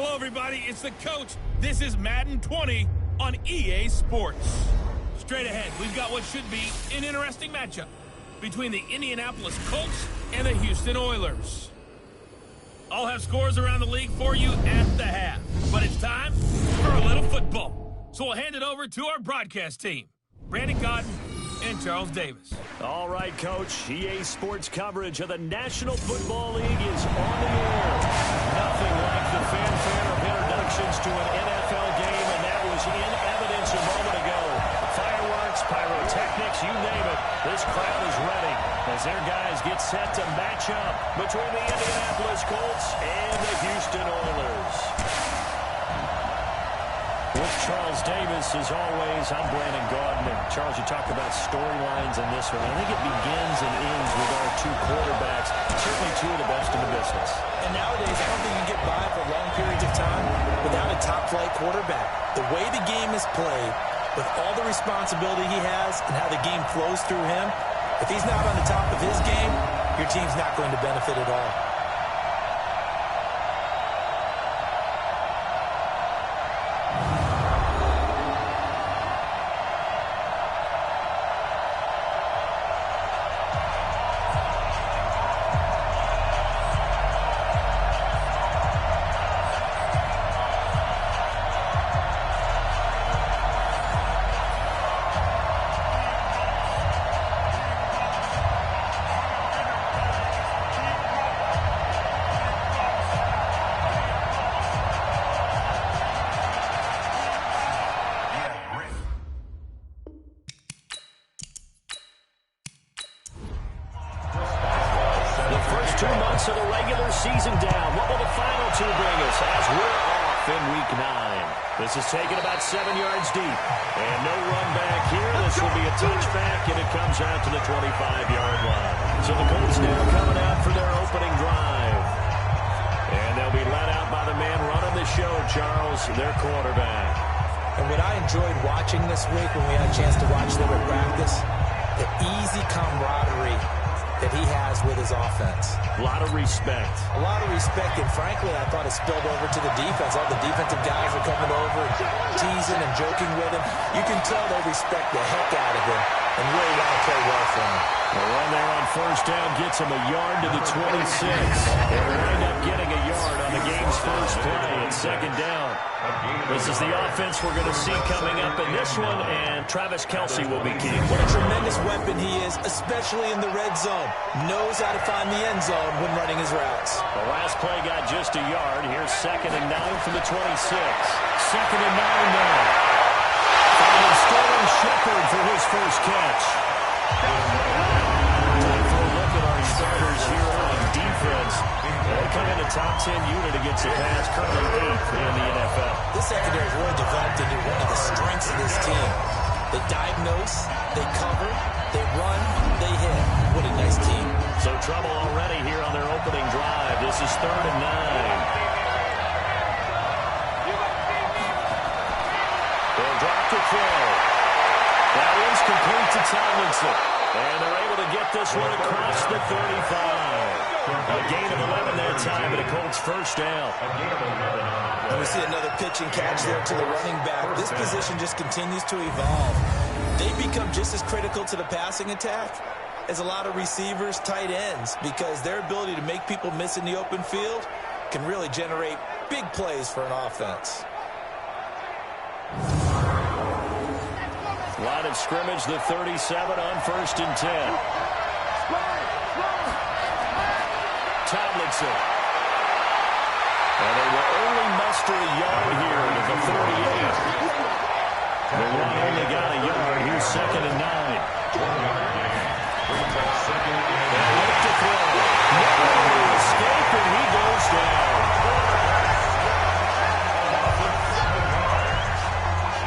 Hello, everybody. It's the coach. This is Madden 20 on EA Sports. Straight ahead, we've got what should be an interesting matchup between the Indianapolis Colts and the Houston Oilers. I'll have scores around the league for you at the half. But it's time for a little football. So we'll hand it over to our broadcast team, Brandon Cotton and Charles Davis. All right, Coach. EA Sports coverage of the National Football League is on the air. Nothing like the fanfare of introductions to an NFL game, and that was in evidence a moment ago. Fireworks, pyrotechnics, you name it. This crowd is ready as their guys get set to match up between the Indianapolis Colts and the Houston Oilers. With Charles Davis, as always, I'm Brandon Gardner. Charles, you talked about storylines in this one. I think it begins and ends with our two quarterbacks, certainly two of the best in the business. And nowadays, I don't think you can get by for long periods of time without a top-flight quarterback. The way the game is played, with all the responsibility he has and how the game flows through him, if he's not on the top of his game, your team's not going to benefit at all. Of the regular season down. What will the final two bring us as we're off in Week 9? This is taken about 7 yards deep. And no run back here. This will be a touchback, and it comes out to the 25-yard line. So the Colts now coming out for their opening drive. And they'll be led out by the man running the show, Charles, their quarterback. And what I enjoyed watching this week when we had a chance to watch them at practice, the easy camaraderie that he has with his offense. A lot of respect. A lot of respect, and frankly, I thought it spilled over to the defense. All the defensive guys are coming over, teasing and joking with him. You can tell they respect the heck out of him and really want to play well for him. The run there on first down gets him a yard to the 26. And we'll wind up getting a yard on the game's first play at second down. This is the offense we're going to see coming up in this one, and Travis Kelce will be key. What a tremendous weapon he is, especially in the red zone. Knows how to find the end zone when running his routes. The last play got just a yard. Here's 2nd and 9 from the 26. 2nd and 9 now. Finding Sterling Shepard for his first catch. Time for a look at our starters here on defense. They come in the top 10 unit against the pass, currently 8th in the NFL. This secondary is really developed into one of the strengths of this team. They diagnose, they cover, they run, they hit. What a nice team. So trouble already here on their opening drive. This is 3rd and 9. They'll drop to throw. That one's complete to Tomlinson. And they're able to get this one across the 35. A gain of 11 that time, and a Colts first down. And we see another pitch and catch there to the running back. This position just continues to evolve. They become just as critical to the passing attack as a lot of receivers, tight ends, because their ability to make people miss in the open field can really generate big plays for an offense. Line of scrimmage, the 37 on 1st and 10. Tomlinson. And they will only muster a yard here to the 38. The line only got a yard. Here's 2nd and 9. And look to throw. No escape, and he goes down.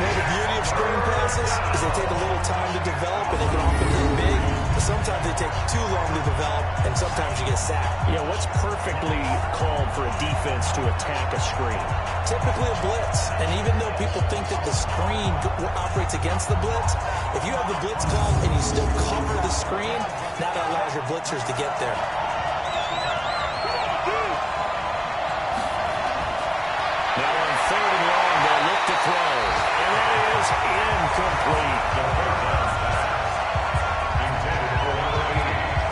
The beauty of screen passes is they take a little time to develop, and they can often hit big. But sometimes they take too long to develop, and sometimes you get sacked. Yeah, what's perfectly called for a defense to attack a screen? Typically a blitz. And even though people think that the screen operates against the blitz, if you have the blitz called and you still cover the screen, now that allows your blitzers to get there. third and long. They'll look to throw. And that is incomplete.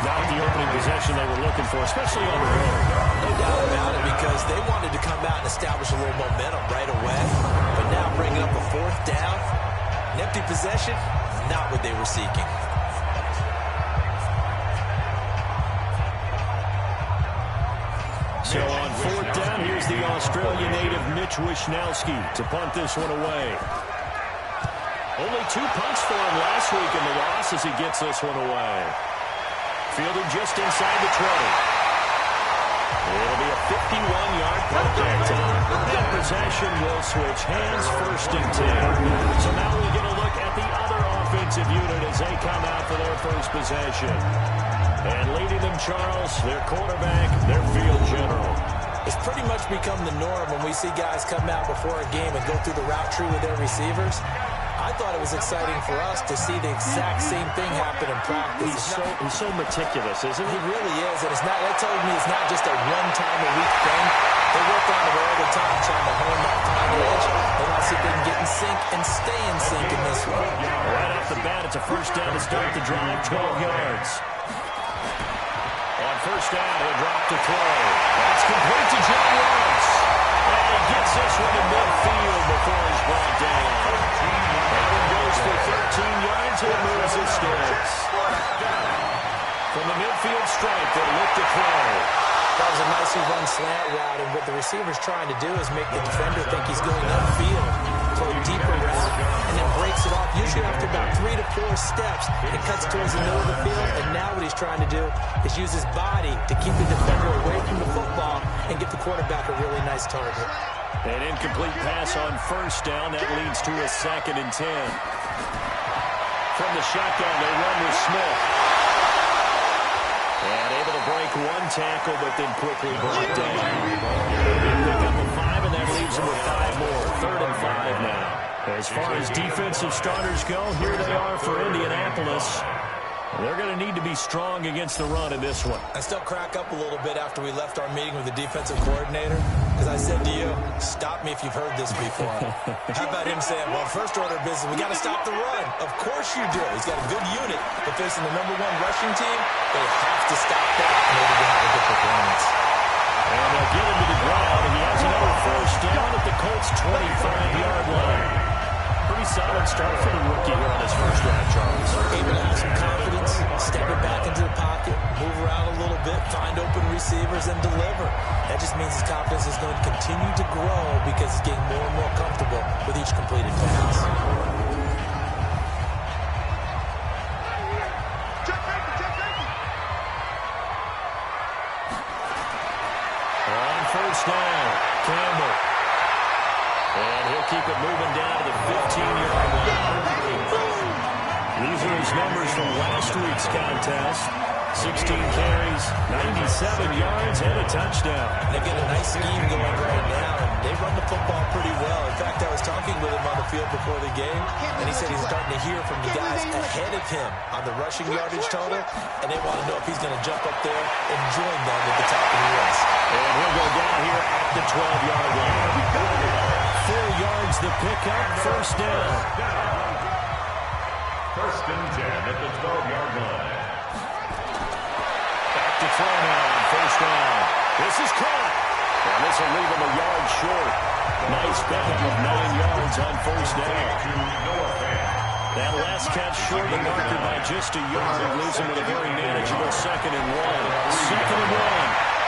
Not the opening possession they were looking for, especially on the road. No doubt about it, because they wanted to come out and establish a little momentum right away. But now bringing up a fourth down, an empty possession, not what they were seeking. So on fourth down, here's the Australian native Mitch Wishnowsky to punt this one away. Only 2 punts for him last week in the loss as he gets this one away. Fielded just inside the 20. It'll be a 51-yard punt that time. That possession will switch hands, first and 10. So now we get a look at the other offensive unit as they come out for their first possession. And leading them, Charles, their quarterback, their field general. It's pretty much become the norm when we see guys come out before a game and go through the route tree with their receivers. I thought it was exciting for us to see the exact same thing happen in practice. He's so meticulous, isn't he? He really is, and that tells me it's not just a one-time-a-week thing. They work on it all the time, trying to hone that fine edge. They want to see if they can get in sync and stay in sync in this one. Right off the bat, it's a first down to start the drive, 12 yards. On first down, he'll drop to throw. That's complete to John Lawrence. And he gets this one in midfield before he's brought down. That one goes for 13 yards and moves his sticks. From the midfield stripe, they'll look to throw. That was a nicely run slant route, and what the receiver's trying to do is make the defender think he's going upfield, throw a deeper route, and then breaks it off, usually after about 3 to 4 steps. It cuts towards the middle of the field, and now what he's trying to do is use his body to keep the defender away from the football and get the quarterback a really nice target. An incomplete pass on first down. That leads to a 2nd and 10. From the shotgun, they run with Smith. And able to break one tackle, but then quickly brought down. Pick up a 5, and that leaves them with 5 more. 3rd and 5 now. As far as defensive starters go, here they are for Indianapolis. They're going to need to be strong against the run in this one. I still crack up a little bit after we left our meeting with the defensive coordinator, because I said to you, stop me if you've heard this before. How about him saying, well, first order of business, we got to stop the run. Of course you do. He's got a good unit, but facing the #1 rushing team, they have to stop that in order to have a good performance. And they'll get him to the ground, and he has another first down at the Colts' 25-yard line. Pretty solid start for the rookie here on his first drive, Charles. Able to have some confidence, step it back into the pocket, move around a little bit, find open receivers, and deliver. That just means his confidence is going to continue to grow because he's getting more and more comfortable with each completed pass. On first down, Campbell. And he'll keep it moving down to the 15-yard line. These are his numbers from last week's contest. 16 carries, 97 yards, and a touchdown. They've got a nice scheme going right now, and they run the football pretty well. In fact, I was talking with him on the field before the game, and he said he's starting to hear from the guys ahead of him on the rushing yardage total, and they want to know if he's going to jump up there and join them at the top of the list. And he'll go down here at the 12-yard line. 4 yards the pickup, first down. First and 10 at the 12-yard line. Back to throw now on first down. This is caught. And this will leave him a yard short. Nice pickup of 9 yards on first down. That last catch short the marker by just a yard. Leaves him with a very manageable 2nd and 1. 2nd and 1.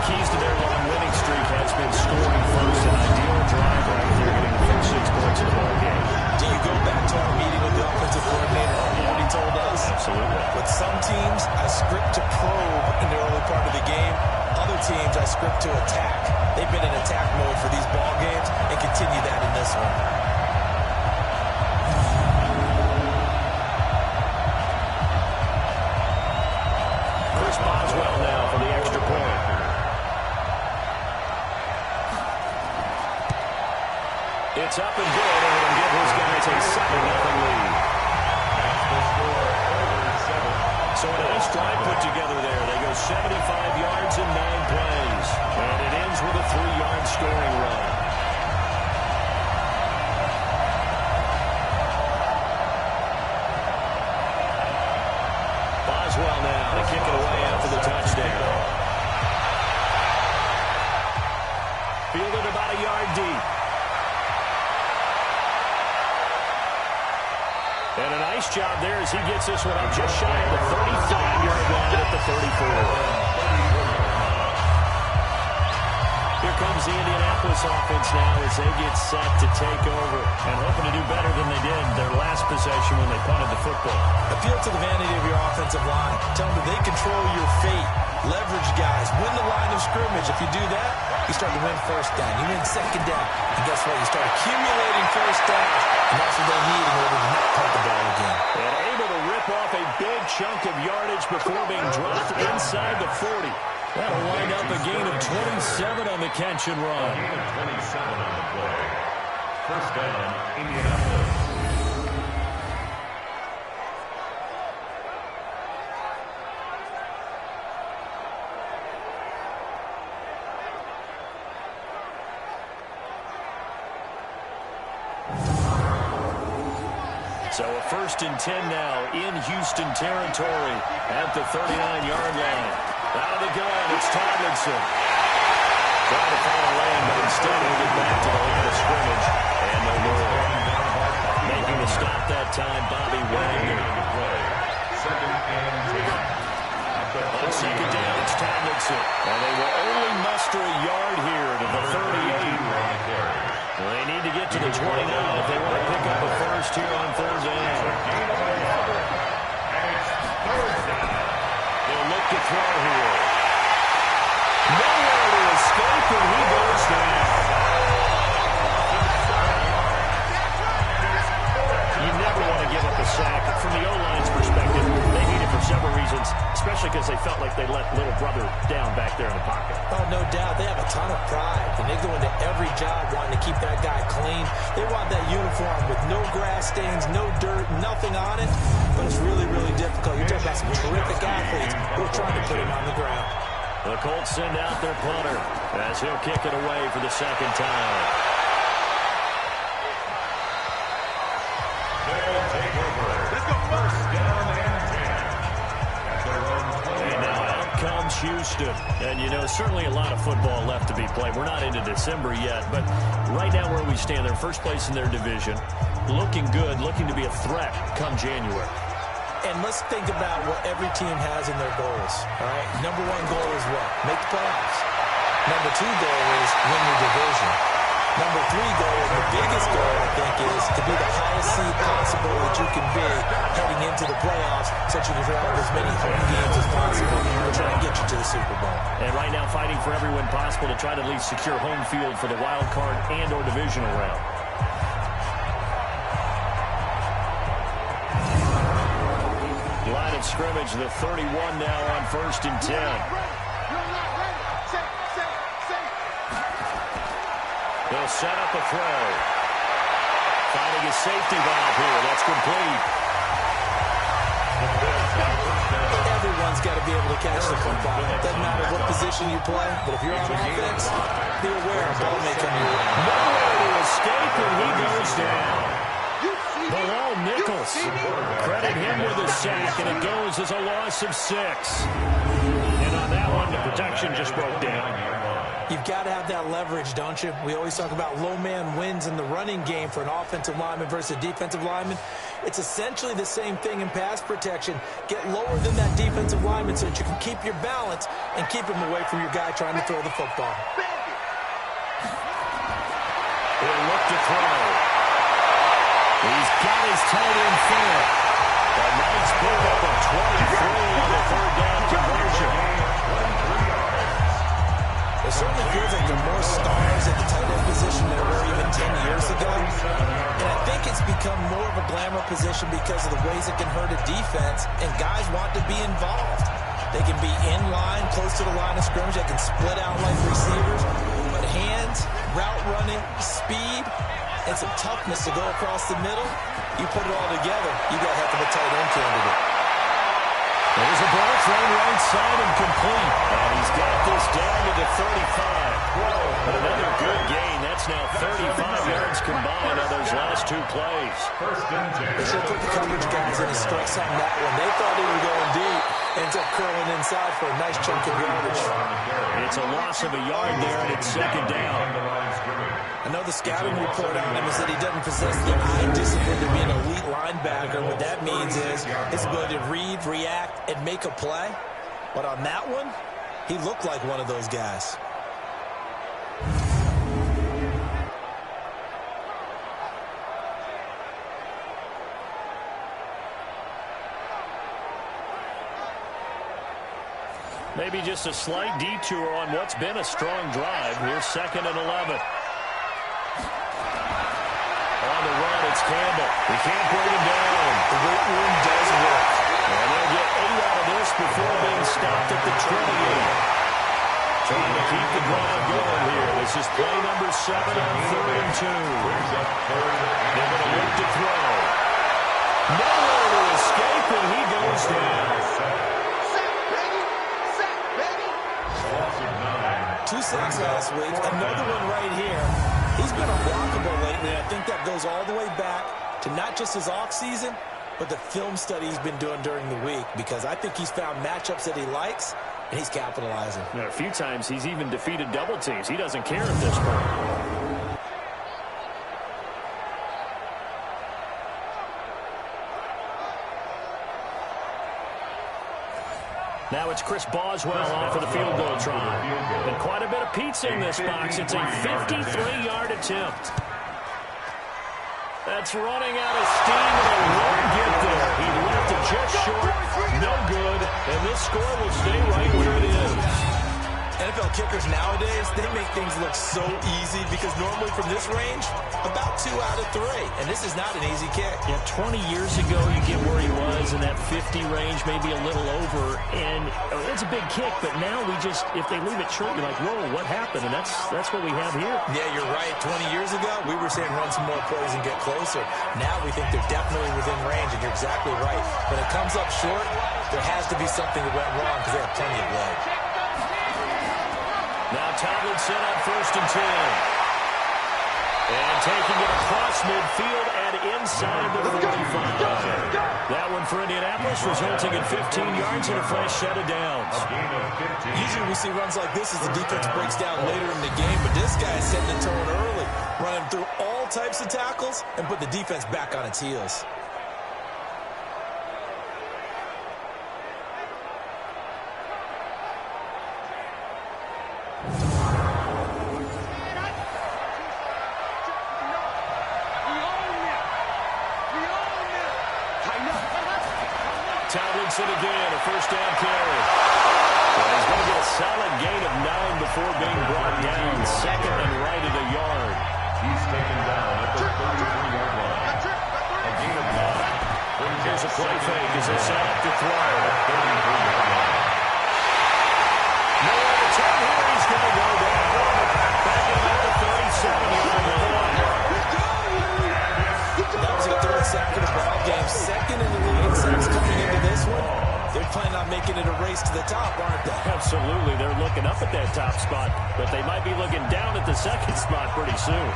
Keys to their long winning streak has been scoring first, an ideal drive right here, getting the first 6 points in the ball game. Do you go back to our meeting with the offensive coordinator and what he told us? Absolutely. With some teams, I script to probe in the early part of the game. Other teams, I script to attack. They've been in attack mode for these ball games and continue that in this one. Chris Boswell now for the extra point. It's up and good, and it'll give his guys a 7-0 lead. So a nice drive put together there. They go 75 yards in 9 plays. And it ends with a 3-yard scoring run. Boswell now to kick it away after the touchdown. Fielded about a yard deep. And a nice job there as he gets this one up just shy of the 35-yard line at the 34. Here comes the Indianapolis offense now as they get set to take over and hoping to do better than they did their last possession when they punted the football. Appeal to the vanity of your offensive line. Tell them that they control your fate. Leverage guys. Win the line of scrimmage. If you do that, you start to win first down. You win second down. And guess what? You start accumulating first downs. And that's what they need in order to not punt the ball again. And able to rip off a big chunk of yardage before being dropped inside the 40. That'll wind up a gain of 27 on the catch and run. A gain of 27 on the play. First down, Indianapolis. So a 1st and 10 now in Houston territory at the 39-yard line. Out of the gun, it's Tomlinson. Trying to find a lane, but instead he'll get back to the line of scrimmage. And no more. Making the stop that time, Bobby Wagner. Second and 10. On second down, it's Tomlinson. And they will only muster a yard here to the 38. They need to get to the 29 if they want to pick up a first here on 3rd down. They'll look to throw here. Nowhere to escape, and he goes down. You never want to give up a sack. From the O-line's perspective, they need it for several reasons, especially because they felt like they let little brother down back there in the pocket. Oh, no doubt. They have a ton of pride, and they go into every job wanting to keep that guy clean. They want that uniform with no grass stains, no dirt, nothing on it, but it's really, really difficult. You're talking about some terrific athletes who are trying to put him on the ground. The Colts send out their punter as he'll kick it away for the second time. They'll take over. Let's go. First down and 10. And now out comes Houston. And, you know, certainly a lot of football left to be played. We're not into December yet, but right now where we stand, they're first place in their division. Looking good, looking to be a threat come January. And let's think about what every team has in their goals, all right? Number 1 goal is what? Make the playoffs. Number 2 goal is win your division. Number 3 goal, and the biggest goal, I think, is to be the highest seed possible that you can be heading into the playoffs so that you can have as many home games as possible to try and get you to the Super Bowl. And right now fighting for every win possible to try to at least secure home field for the wild card and or divisional round. Line of scrimmage, the 31 now on 1st and 10. They'll set up a throw. Finding a safety valve here. That's complete. Everyone's got to be able to catch the football. It doesn't matter what position you play, but if you're on offense, be aware a ball may come in. Nowhere to escape, and he goes down. Below Nichols. Credit him with a sack, and it goes as a loss of 6. And on that one, the protection just broke down. You've got to have that leverage, don't you? We always talk about low man wins in the running game for an offensive lineman versus a defensive lineman. It's essentially the same thing in pass protection. Get lower than that defensive lineman so that you can keep your balance and keep him away from your guy trying to throw the football. He'll look to throw. He's got his tight end full. A nice build up of 23 on the 3rd down conversion. It certainly feels like there are more stars at the tight end position than there were even 10 years ago. And I think it's become more of a glamour position because of the ways it can hurt a defense, and guys want to be involved. They can be in line, close to the line of scrimmage. They can split out like receivers. But hands, route running, speed, and some toughness to go across the middle, you put it all together, you got a heck of a tight end candidate. There's a ball thrown right side and complete. And he's got this down to the 35. But another good gain. That's now 35 yards combined on those last two plays. They should put the coverage guys in a stress on that one. They thought he was going deep. Ends up curling inside for a nice chunk of yardage. It's a loss of a yard there, and it's second down. I know the scouting report on him is that he doesn't possess the eye discipline to be an elite linebacker. What that means is his ability to read, react, and make a play. But on that one, he looked like one of those guys. Maybe just a slight detour on what's been a strong drive. Here's 2nd and 11. On the run, it's Campbell. He can't break him down. The weight room does work. And they'll get 8 out of this before being stopped at the 28. Trying to keep the drive going here. This is play number 7 on 3rd and 2. They're going to look to throw. Nowhere to escape, and he goes down. 2 sacks last week, another one right here. He's been unblockable lately, and I think that goes all the way back to not just his off-season, but the film study he's been doing during the week, because I think he's found matchups that he likes, and he's capitalizing. A few times he's even defeated double teams. He doesn't care at this point. Now it's Chris Boswell on for the field goal try. And quite a bit of pizza in this box. It's a 53-yard attempt. That's running out of steam, and it won't get there. He left it just short. No good. And this score will stay right where it is. NFL kickers nowadays, they make things look so easy because normally from this range, about 2 out of 3. And this is not an easy kick. Yeah, 20 years ago, you get where he was in that 50 range, maybe a little over. And it's a big kick, but now we just, if they leave it short, you're like, whoa, what happened? And that's what we have here. Yeah, you're right. 20 years ago, we were saying run some more plays and get closer. Now we think they're definitely within range, and you're exactly right. When it comes up short, there has to be something that went wrong because they have plenty of leg. Now Tomlinson on 1st and 10. And taking it across midfield and inside the 45. That one for Indianapolis, resulting in 15 yards and a fresh set of downs. Usually we see runs like this as the defense breaks down later in the game, but this guy is setting the tone early, running through all types of tackles and put the defense back on its heels. Tomlinson again, a first down carry. Well, he's going to get a solid gain of 9 before being brought down. 2nd and right at a yard. He's taken down at the 33-yard line. A gain of 9. Here's a play fake as they set up to throw. 33-yard line. No other turn here. He's going to go down. Back at about the 37-yard line. That was a 3rd sack of the ball game. 2nd in the league in sacks coming into this one. They're planning on making it a race to the top, aren't they? Absolutely. They're looking up at that top spot, but they might be looking down at the 2nd spot pretty soon.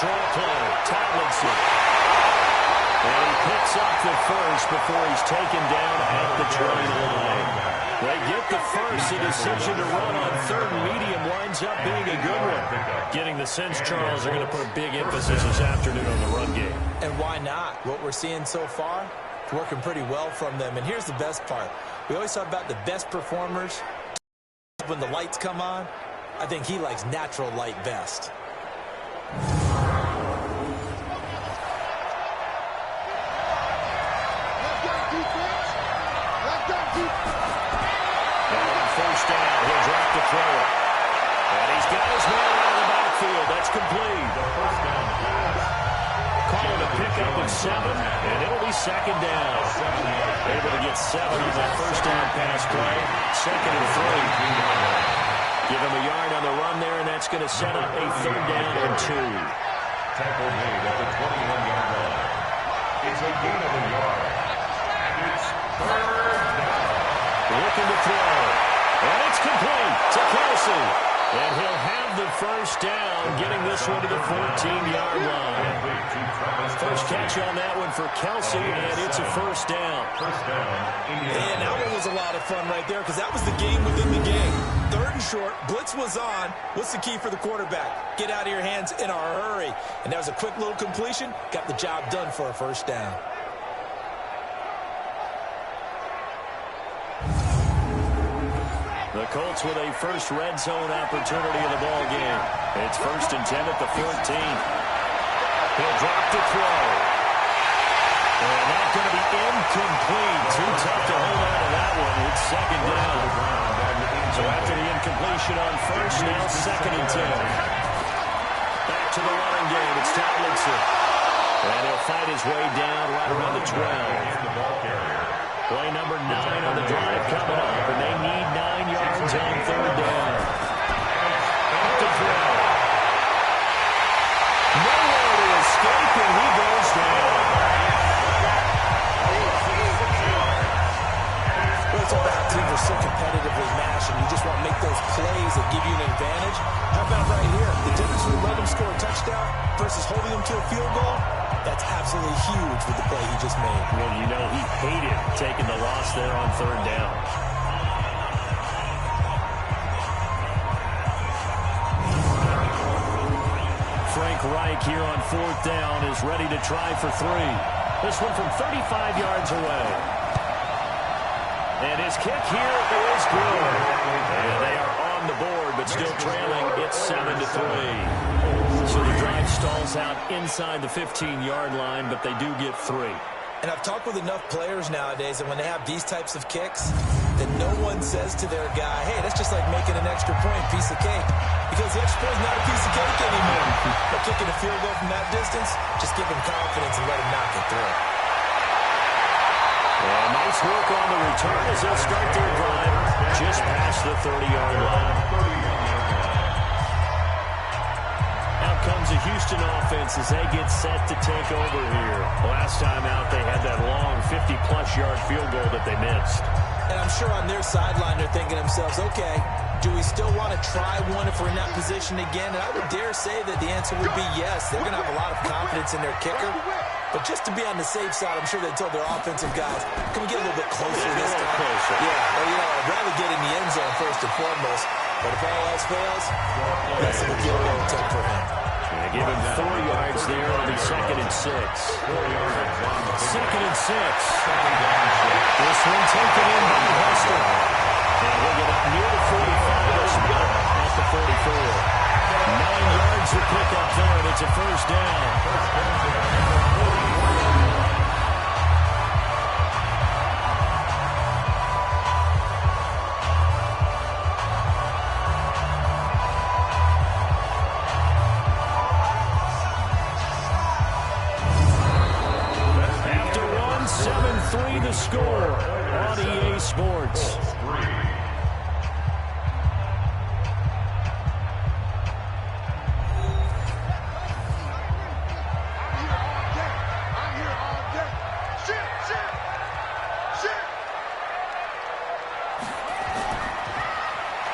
Draw play, Tomlinson. And he picks up the first before he's taken down at the try line. They get the first. The decision to run on 3rd and medium winds up being a good one. Getting the sense Charles are going to put a big emphasis this afternoon on the run game. And why not? What we're seeing so far, it's working pretty well from them. And here's the best part. We always talk about the best performers when the lights come on. I think he likes natural light best. First down, he'll drop to throw it. And he's got his man out of the backfield. That's complete. The first down pass. Calling a pickup of 7, and it'll be second down. Able to get 7 on that first down pass play. Second and 3. Give him a yard on the run there, and that's going to set up a third down and 2. Tackle made at the 21-yard line. It's a gain of a yard. And it's third down. Looking to throw. And it's complete to Kelsey. And he'll have the first down, getting this one to the 14-yard line. First catch on that one for Kelsey, and it's a first down. And that one was a lot of fun right there because that was the game within the game. Third and short, blitz was on. What's the key for the quarterback? Get out of your hands in a hurry. And that was a quick little completion. Got the job done for a first down. The Colts with a first red zone opportunity in the ball game. It's first and 10 at the 14. He'll drop to throw. And that's going to be incomplete. Too tough to hold on to that one. It's second down. So after the incompletion on first, now second and 10. Back to the running game. It's Tomlinson. And he'll fight his way down right around the 12. Play number 9 on the drive coming up, and they need 9 yards on third down. Back to throw. Nowhere to escape, and he goes down. Those back teams are so competitively matched, and you just want to make those plays that give you an advantage. How about right here? The difference between letting them score a touchdown versus holding them to a field goal, that's absolutely huge with the play he just made. Well, you know, he hated taking the loss there on third down. Frank Reich here on fourth down is ready to try for 3. This one from 35 yards away. And his kick here is good. And they are on the board, but still trailing. It's 7-3. So the drive stalls out inside the 15-yard line, but they do get 3. And I've talked with enough players nowadays that when they have these types of kicks, that no one says to their guy, hey, that's just like making an extra point, piece of cake. Because the extra point is not a piece of cake anymore. But kicking a field goal from that distance, just give him confidence and let him knock it through. Well, nice work on the return as they'll start their drive just past the 30-yard line. Out comes the Houston offense as they get set to take over here. Last time out, they had that long 50-plus yard field goal that they missed. And I'm sure on their sideline they're thinking to themselves, okay, do we still want to try one if we're in that position again? And I would dare say that the answer would be yes. They're going to have a lot of confidence in their kicker. But just to be on the safe side, I'm sure they told their offensive guys, can we get a little bit closer this time? Closer. Yeah, well, you know, I'd rather get in the end zone first and foremost. But if all else fails, that's a field goal attempt for him. Give him 4 yards there. It'll be second and 6. Second and 6. This one taken in by Hester. And he'll get up near the 45 or spot at the 44. 9 yards to pick up there, and it's a first down. The score on EA Sports.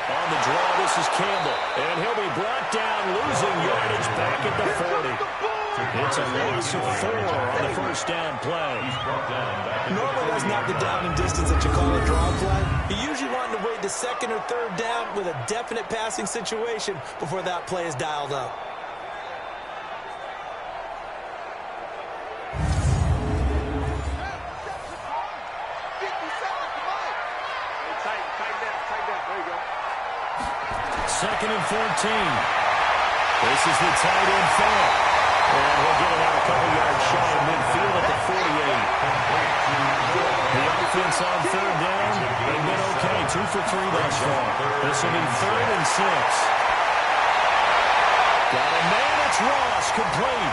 On the draw, this is Campbell, and he'll be brought down, losing yardage back at the 40. It's a loss of 4 on the first down play. Normally that's not the down and distance that you call a draw play. You usually want to wait to second or third down with a definite passing situation before that play is dialed up. Second and 14. This is the tight end throw. And we'll get it out a couple yards shy of midfield at the 48. The offense on third down, they've been okay. 2 for 3 thus far. This will be third and 6. Got a man, it's Ross, complete.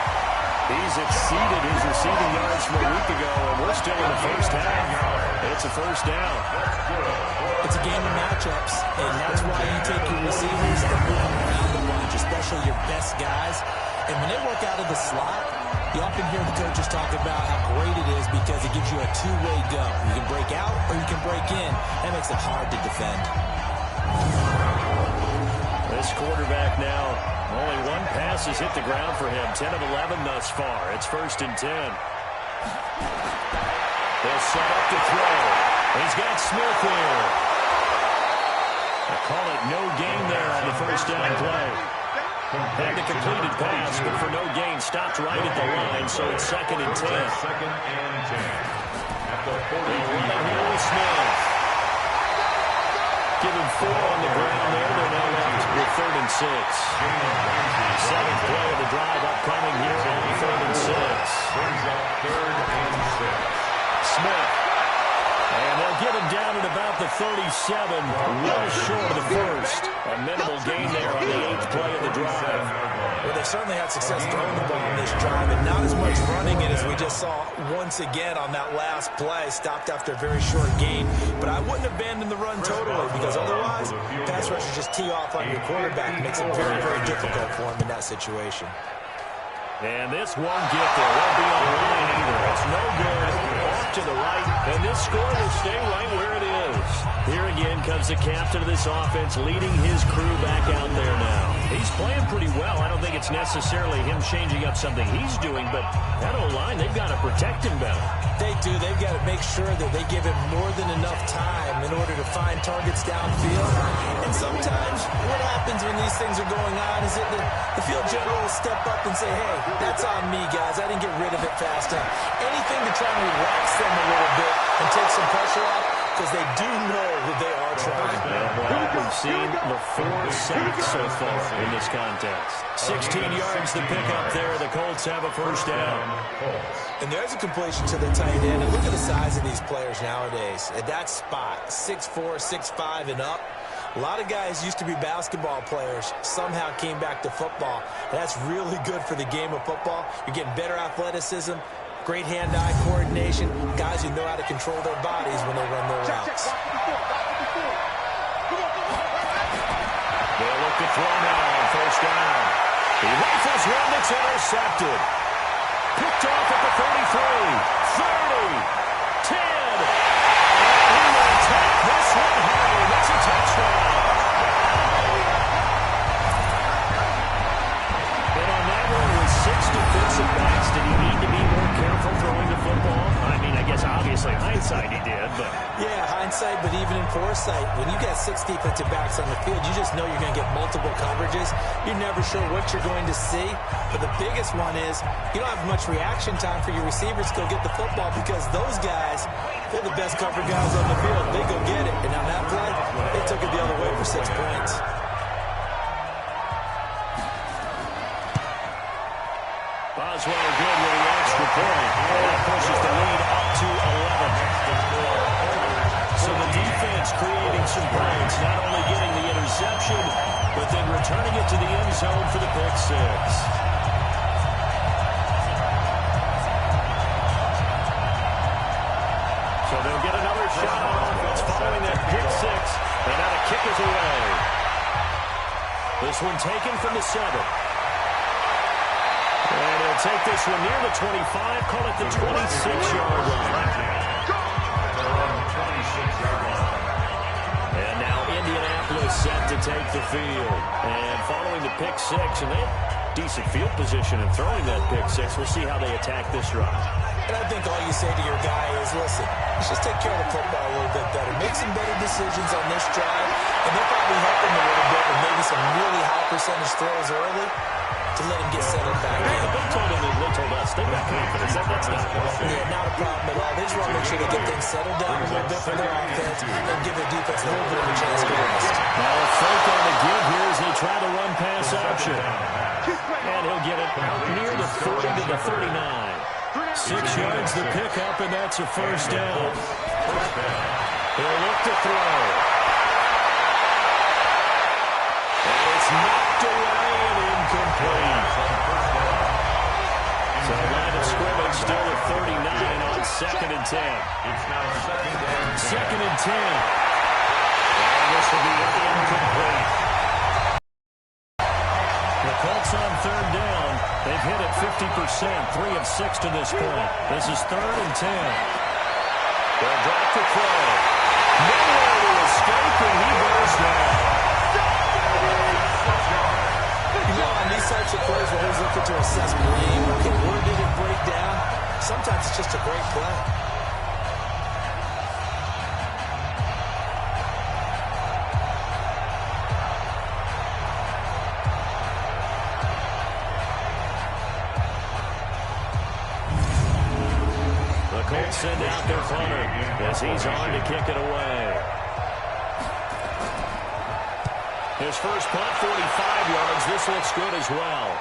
He's exceeded his receiving yards from a week ago, and we're still in the first half. It's a first down. It's a game of matchups, and that's why you take your receivers and move them around the bunch, especially your best guys. And when they work out of the slot, you often hear the coaches talk about how great it is because it gives you a two-way go. You can break out or you can break in. That makes it hard to defend. This quarterback now, only one pass has hit the ground for him. 10 of 11 thus far. It's 1st and 10. They'll set up to throw. He's got Smith here. They call it no gain there on the first down play. Had the completed pass, but for no gain, stopped right at the line, so it's 2nd and 10. 2nd and 10. At the 40. Here with Smith. Give him 4 on the ground there. They're now left with 3rd and 6. 7th play of the drive upcoming here on 3rd and 6. Brings up 3rd and 6. Smith. And they'll get him down at about the 37, well short of the first. A minimal gain there on the 8th play of the drive. Well, they've certainly had success throwing the ball in this drive, and not as much running it as we just saw once again on that last play. Stopped after a very short gain, but I wouldn't abandon the run totally because otherwise, pass rushers just tee off on your quarterback. Makes it very, very difficult for him in that situation. And this won't get there. Won't be on the line either. It's no good. Off to the right. And this score will stay right where it is. Here again comes the captain of this offense leading his crew back out there now. He's playing pretty well. I don't think it's necessarily him changing up something he's doing, but that O-line, they've got to protect him better. They do. They've got to make sure that they give him more than enough time in order to find targets downfield. And sometimes what happens when these things are going on is that the field general will step up and say, hey, that's on me, guys. I didn't get rid of it fast enough. Anything to try and relax them a little bit and take some pressure off because they do know that they are trying. Well, we've seen the 4 sacks so far in this contest. 16 yards to pick up there. The Colts have a first down. And there's a completion to the tight end. And look at the size of these players nowadays. At that spot, 6'4", 6'5", and up. A lot of guys used to be basketball players, somehow came back to football. And that's really good for the game of football. You're getting better athleticism, great hand-eye coordination, guys who know how to control their bodies when they run their routes. They'll look to throw now on first down. He rifles one that's intercepted. Picked off at the 33, 30, 10. And he will take this one home. It's a touchdown. And on that one with 6 defensive backs, did he need to be more careful throwing the football? I mean, I guess obviously hindsight he did, but... Yeah, hindsight, but even in foresight, when you got 6 defensive backs on the field, you just know you're going to get multiple coverages. You're never sure what you're going to see. But the biggest one is you don't have much reaction time for your receivers to go get the football because those guys, they're the best cover guys on the field. They go get it. And on that play, they took it the other way for 6 points. Boswell good with the extra point. And that pushes the lead up to 11. So the defense creating some points, not only getting the interception, but then returning it to the end zone for the pick 6. So they'll get another shot on offense following that pick 6. And now the kick is away. This one taken from the 7. And he'll take this one near the 25, call it the 26-yard line. And now Indianapolis set to take the field. And following the pick 6, and they have decent field position in throwing that pick 6. We'll see how they attack this drive. And I think all you say to your guy is, listen, let's just take care of the football a little bit better. Make some better decisions on this drive, and they'll probably help him a little bit with maybe some really high percentage throws early to let him get settled back in. They told us they've got confidence. That's not a problem. Yeah, not a problem at all. They just want to make sure they get things settled down a little bit for their offense and give their defense a little bit of a chance to rest. Now a fake on the give here as they try to run pass option. And he'll get it near the 40 to the 39. 6 yards to pick up, and that's a first down. He'll look to throw. And it's knocked away and incomplete. So and 10. It's now Second and 10. And this will be incomplete. The Colts on third down. They've hit it 50%, 3 of 6 to this point. This is 3rd and 10. They'll drop the throw. Nowhere to escape, and he goes down. You know, on these types of plays, we're always looking to assess blame. Okay, where did it break down? Sometimes it's just a great play. Colts send out their punter as he's on to kick it away. His first punt, 45 yards. This looks good as well.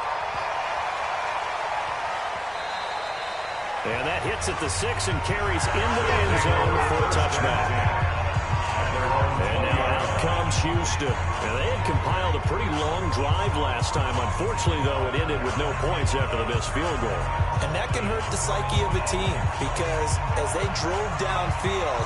And that hits at the 6 and carries into the end zone for a touchback. And now out comes Houston. And they had compiled a pretty long drive last time. Unfortunately, though, it ended with no points after the missed field goal. And that can hurt the psyche of a team because as they drove downfield,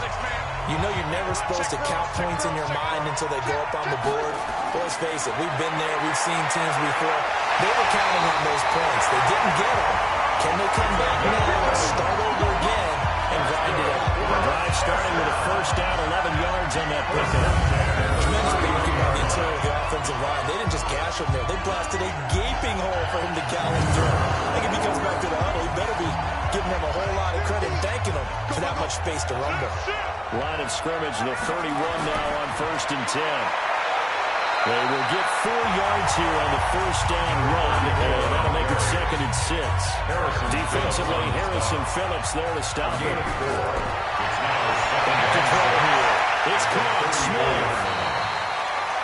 you know you're never supposed to count points in your mind until they go up on the board. Well, let's face it, we've been there, we've seen teams before. They were counting on those points. They didn't get them. Can they come back now, start over again, and grind it out? The drive starting with a first down, 11 yards on that pickup. Tremendous blocking by the interior of the offensive line. They didn't just gash him there. They blasted a gaping hole for him to gallop through. I think if he comes back to the huddle, he better be giving them a whole lot of credit and thanking them for that much space to rumble. Line of scrimmage, the 31 now on 1st and 10. They will get 4 yards here on the first down run, and that'll make it 2nd and 6. Defensively, Harrison Phillips there to stop it. Back to throw here. It's caught. Smith.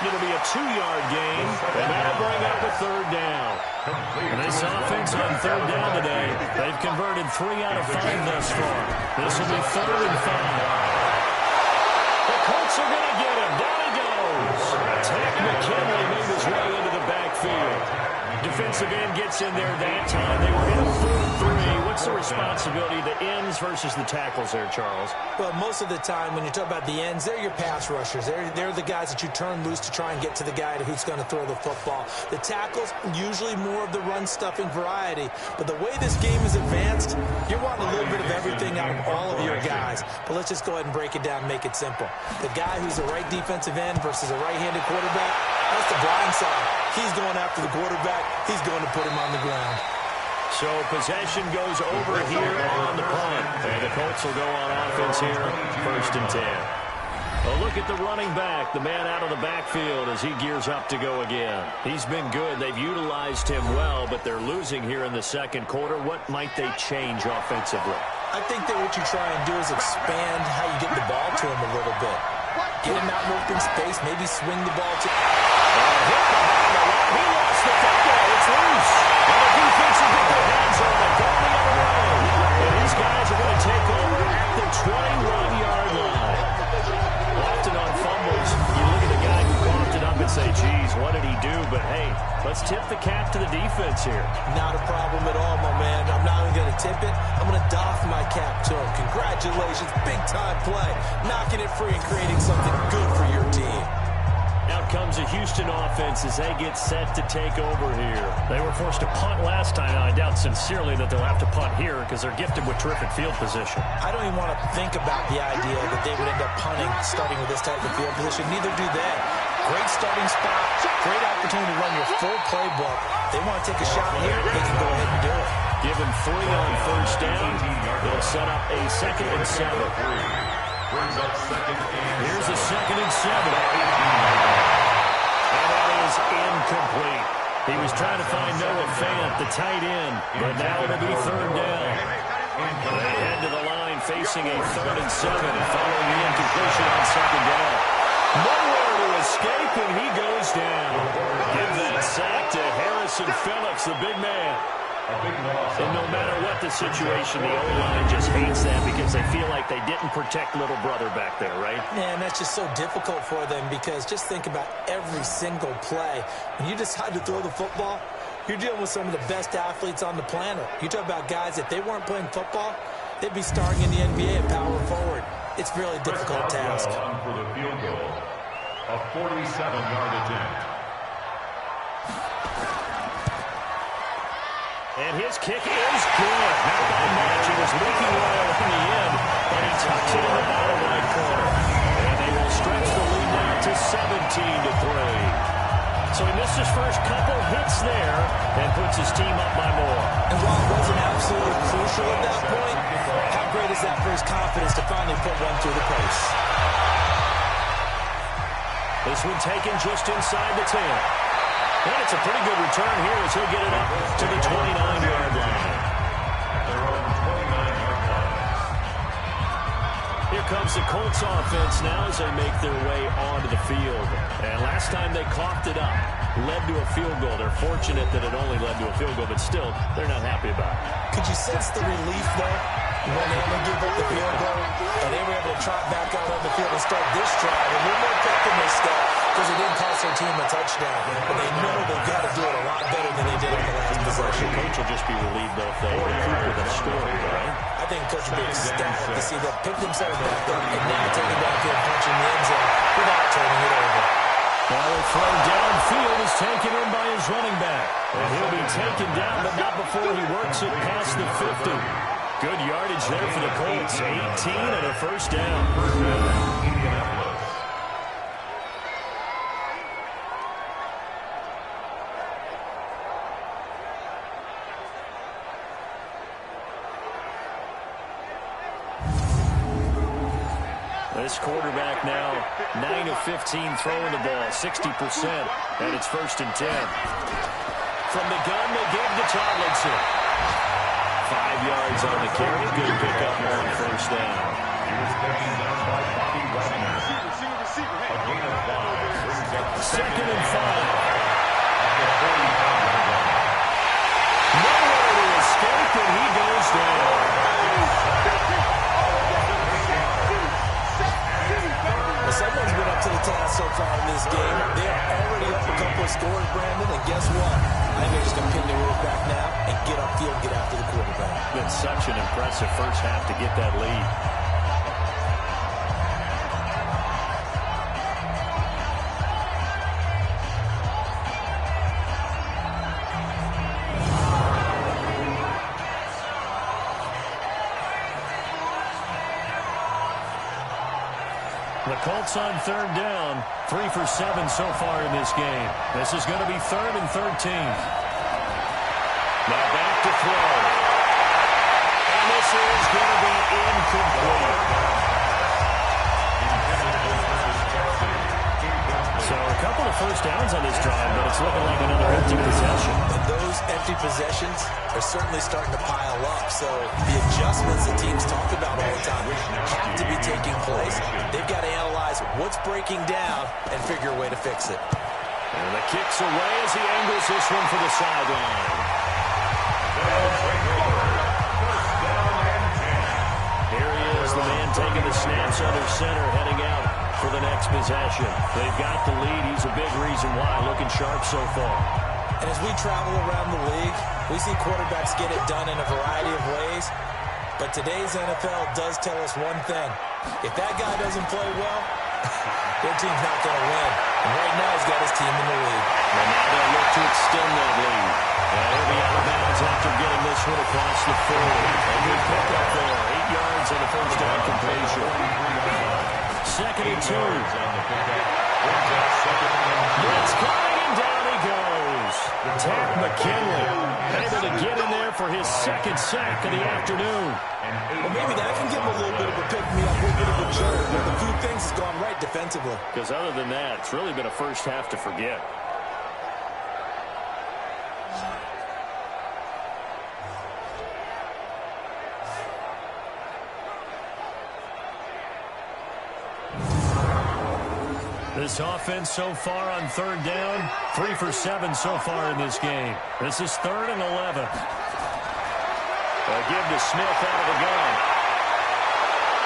It'll be a 2-yard gain, and that'll bring up a 3rd down. And this offense on 3rd down today, they've converted 3 out of 5 thus far. This will be 3rd and 5. The Colts are going to get him. Down he goes. Tank McKinley made his way into the backfield. Defensive end gets in there that time. They were in a 4-3. What's the responsibility of the ends versus the tackles there, Charles? Well, most of the time when you talk about the ends, they're your pass rushers. They're the guys that you turn loose to try and get to the guy who's going to throw the football. The tackles, usually more of the run-stuffing variety. But the way this game is advanced, you're wanting a little bit of everything out of all of your guys. But let's just go ahead and break it down and make it simple. The guy who's a right defensive end versus a right-handed quarterback, that's the blind side. He's going after the quarterback. He's going to put him on the ground. So possession goes over here on the punt. And the Colts will go on offense here, 1st and 10. A look at the running back, the man out of the backfield as he gears up to go again. He's been good. They've utilized him well, but they're losing here in the 2nd quarter. What might they change offensively? I think that what you try and do is expand how you get the ball to him a little bit. Get him out in open space, maybe swing the ball to... He lost the football. It's loose. And the defense will get their hands on it. Go the other way. And these guys are going to take over at the 21-yard line. Often on fumbles, you look at the guy who coughed it up and say, geez, what did he do? But, hey, let's tip the cap to the defense here. Not a problem at all, my man. I'm not even going to tip it. I'm going to doff my cap to him. Congratulations. Big-time play. Knocking it free and creating something good for your team. Out comes a Houston offense as they get set to take over here. They were forced to punt last time. I doubt sincerely that they'll have to punt here because they're gifted with terrific field position. I don't even want to think about the idea that they would end up punting starting with this type of field position. Neither do they. Great starting spot. Great opportunity to run your full playbook. They want to take a shot here. They can go ahead and do it. Given 3 on first down, they'll set up a 2nd and 7. Here's a 2nd and 7. And that is incomplete. He was trying to find Noah Fant, the tight end, but now it'll be 3rd down. They head to the line facing a 3rd and 7 following the incompletion on 2nd down. Nowhere to escape, and he goes down. Give that sack to Harrison Phillips, the big man. And no matter what the situation, the O-line just hates them because they feel like they didn't protect little brother back there, right? Man, that's just so difficult for them because just think about every single play. When you decide to throw the football, you're dealing with some of the best athletes on the planet. You talk about guys, if they weren't playing football, They'd be starring in the NBA at power forward. It's a really difficult task. For the field goal, a 47-yard attempt. And his kick is good. Not by much. It was leaking oil in the end, but he tucks it in the bottom right corner. And they will stretch the lead now to 17-3. So he missed his first couple hits there and puts his team up by more. And while it wasn't absolutely crucial at that point, how great is that for his confidence to finally put one through the post? This one taken just inside the 10. And it's a pretty good return here as he'll get it up to the 29-yard line. Here comes the Colts offense now as they make their way onto the field. And last time they coughed it up, led to a field goal. They're fortunate that it only led to a field goal, but still, they're not happy about it. Could you sense the relief, though, when they were give up the field goal, and they were able to trot back out on the field and start this drive a little more pep in this stuff because it didn't cost their team a touchdown. And they know they've got to do it a lot better than they did on the last possession. Coach will just be relieved, though, if they recoup with a score, right? I think Coach will be ecstatic to see them pick themselves back up and now taking back in, punching the end zone without turning it over. Ball thrown downfield is taken in by his running back. And he'll be taken down, but not before he works it past the 50. Good yardage there for the Colts. 18 and a first down. This quarterback now 9 of 15 throwing the ball, 60%, and it's 1st and 10. From the gun, they give to Tomlinson. 5 yards on the carry. Good pickup on 1st down. He was taken down by Bobby Wagner. A gain of 5 brings up 2nd and 5. At the 45-yard line. Nowhere to escape, and he goes down. Someone's been up to the task so far in this game. They're already up a couple of scores, Brandon, and guess what? I think they're just going to pin their ears back now and get upfield, get after the quarterback. Been such an impressive first half to get that lead. The Colts on 3rd down, 3 for 7 so far in this game. This is going to be 3rd and 13. Now back to throw. And this is going to be incomplete. So a couple of first downs on this drive, but it's looking like another empty possession. And those empty possessions are certainly starting to pile up. So the adjustments that teams talk about all the time have to be taking place. They've got to analyze what's breaking down and figure a way to fix it. And the kick's away as he angles this one for the sideline. Here he is, the man taking the snaps under center, heading out for the next possession. They've got the lead. He's a big reason why. Looking sharp so far. And as we travel around the league, we see quarterbacks get it done in a variety of ways. But today's NFL does tell us one thing. If that guy doesn't play well, their team's not going to win. And right now he's got his team in the lead. And now they'll look to extend that lead. And he'll be out of bounds after getting this one across the 40. A good pickup there. 8 yards on the first down completion. 2nd and 2. It's coming, and down he goes. Tack McKinley able to get in there for his 2nd sack of the afternoon. Well, maybe that can give him a little bit of a pick-me-up, a little bit of a jerk. But a few things has gone right defensively. Because other than that, it's really been a first half to forget. This offense so far on 3rd down, 3 for 7 so far in this game. This is 3rd and 11. They'll give to Smith out of the gun.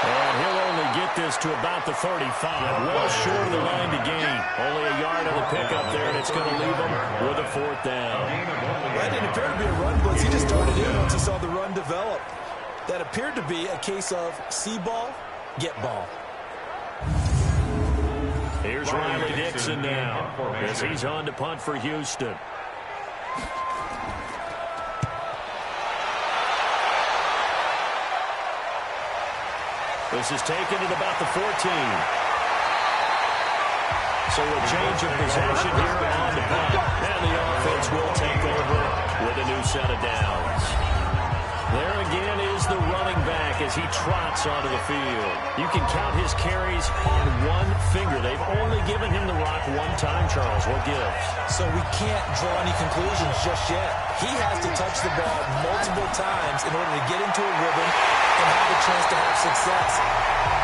And he'll only get this to about the 35. Well short of the line to gain. Only a yard on the pickup there, and it's going to leave him with a 4th down. That didn't appear to be a run blitz. He just started in once he saw the run develop. That appeared to be a case of see ball, get ball. Here's Riley Dixon now as he's on to punt for Houston. This is taken at about the 14. So a change of possession here on the punt. And the offense will take over with a new set of downs. There again is the running back as he trots onto the field. You can count his carries on one finger. They've only given him the rock one time, Charles. What gives? So we can't draw any conclusions just yet. He has to touch the ball multiple times in order to get into a rhythm and have a chance to have success.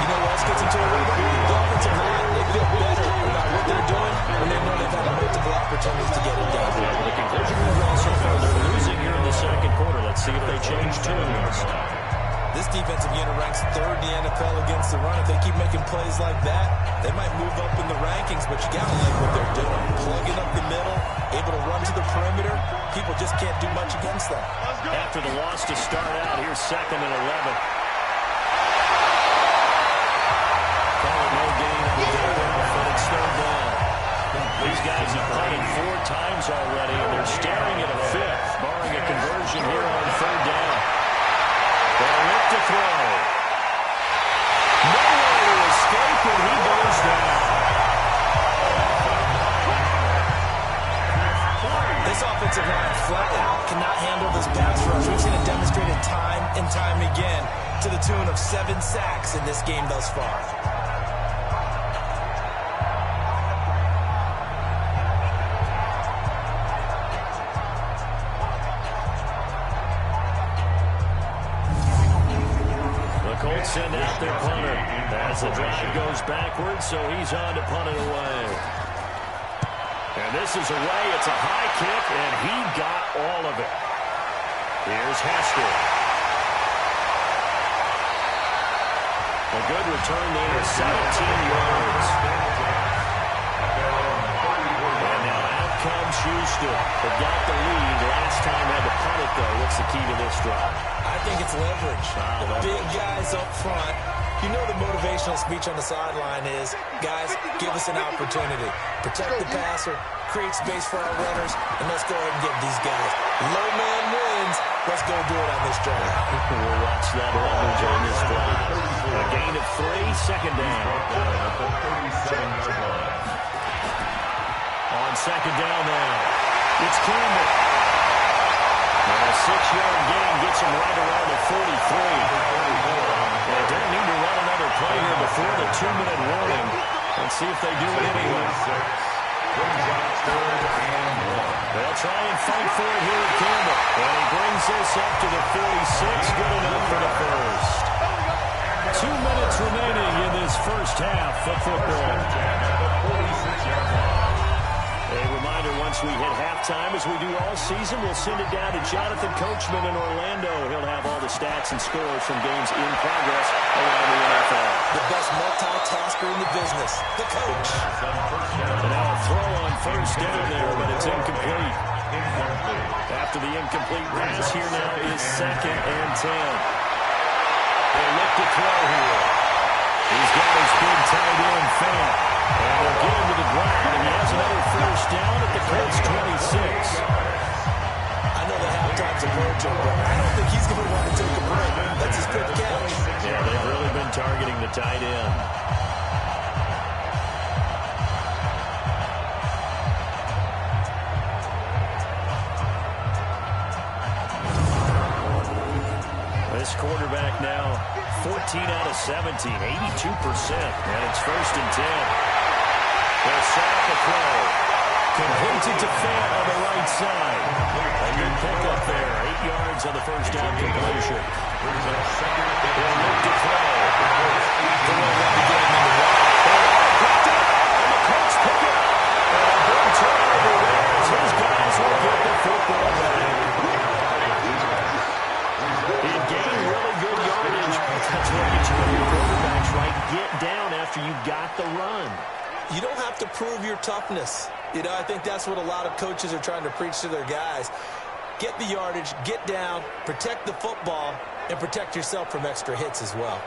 You know what else gets into a rhythm? The offensive line. They feel better about what they're doing when they know they've had multiple opportunities to get it done. The conclusion will go so far. They're losing here in the second quarter. Let's see if they change tunes. This defensive unit ranks third in the NFL against the run. If they keep making plays like that, they might move up in the rankings, but you got to like what they're doing. Plugging up the middle, able to run to the perimeter. People just can't do much against them. After the loss to start out, here's 2nd and 11. Call it no gain on the day off, and it's third down. These guys have played 4 times already, and they're staring at a 5th, barring a conversion here on third down. They'll look to throw. Nowhere to escape, and he goes down. This offensive line flat out cannot handle this pass rush. We've seen it demonstrated time and time again to the tune of 7 sacks in this game thus far. Send out their punter as the drive goes backwards, so he's on to punt it away. And this is away. It's a high kick, and he got all of it. Here's Hester. A good return there, 17 yards. And now out comes Houston. They've got the lead. Last time had to punt it, though. What's the key to this drive? I think it's leverage. The big guys up front. You know the motivational speech on the sideline is, guys, give us an opportunity. Protect the passer, create space for our runners, and let's go ahead and get these guys. Low man wins. Let's go do it on this drive. We'll watch that leverage on this drive. A gain of 3, 2nd down. On 2nd down now, it's Campbell. And a 6-yard gain gets him right around the 43. They don't need to run another play here before the 2-minute warning. Let's see if they do it anyway. They'll try and fight for it here at Campbell. And he brings this up to the 46. Good enough for the first. 2 minutes remaining in this first half of football. A reminder, once we hit halftime, as we do all season, we'll send it down to Jonathan Coachman in Orlando. He'll have all the stats and scores from games in progress around the NFL. The best multitasker in the business, the coach. And now a throw on first down there, but it's incomplete. After the incomplete pass, here now is 2nd and 10. They look to throw here. He's got his big tight end, Fant. And they'll get him to the ground, and he has another first down at the Colts 26. I know the halftime's approaching, but I don't think he's going to want to take a break. That's his good catch. Yeah, they've really been targeting the tight end. This quarterback now 14 out of 17, 82%. And it's 1st and 10. They'll set up a throw. Completed to Fant on the right side. A good pickup there. 8 yards on the first down completion. They'll look to throw. They're going to get him in the wide. Picked up, and the Colts pick it up. And a big turnover there as his guys will get the football back. He gained really good yardage. That's what you do your quarterbacks, right? Get down after you got the run. You don't have to prove your toughness. You know, I think that's what a lot of coaches are trying to preach to their guys. Get the yardage, get down, protect the football, and protect yourself from extra hits as well.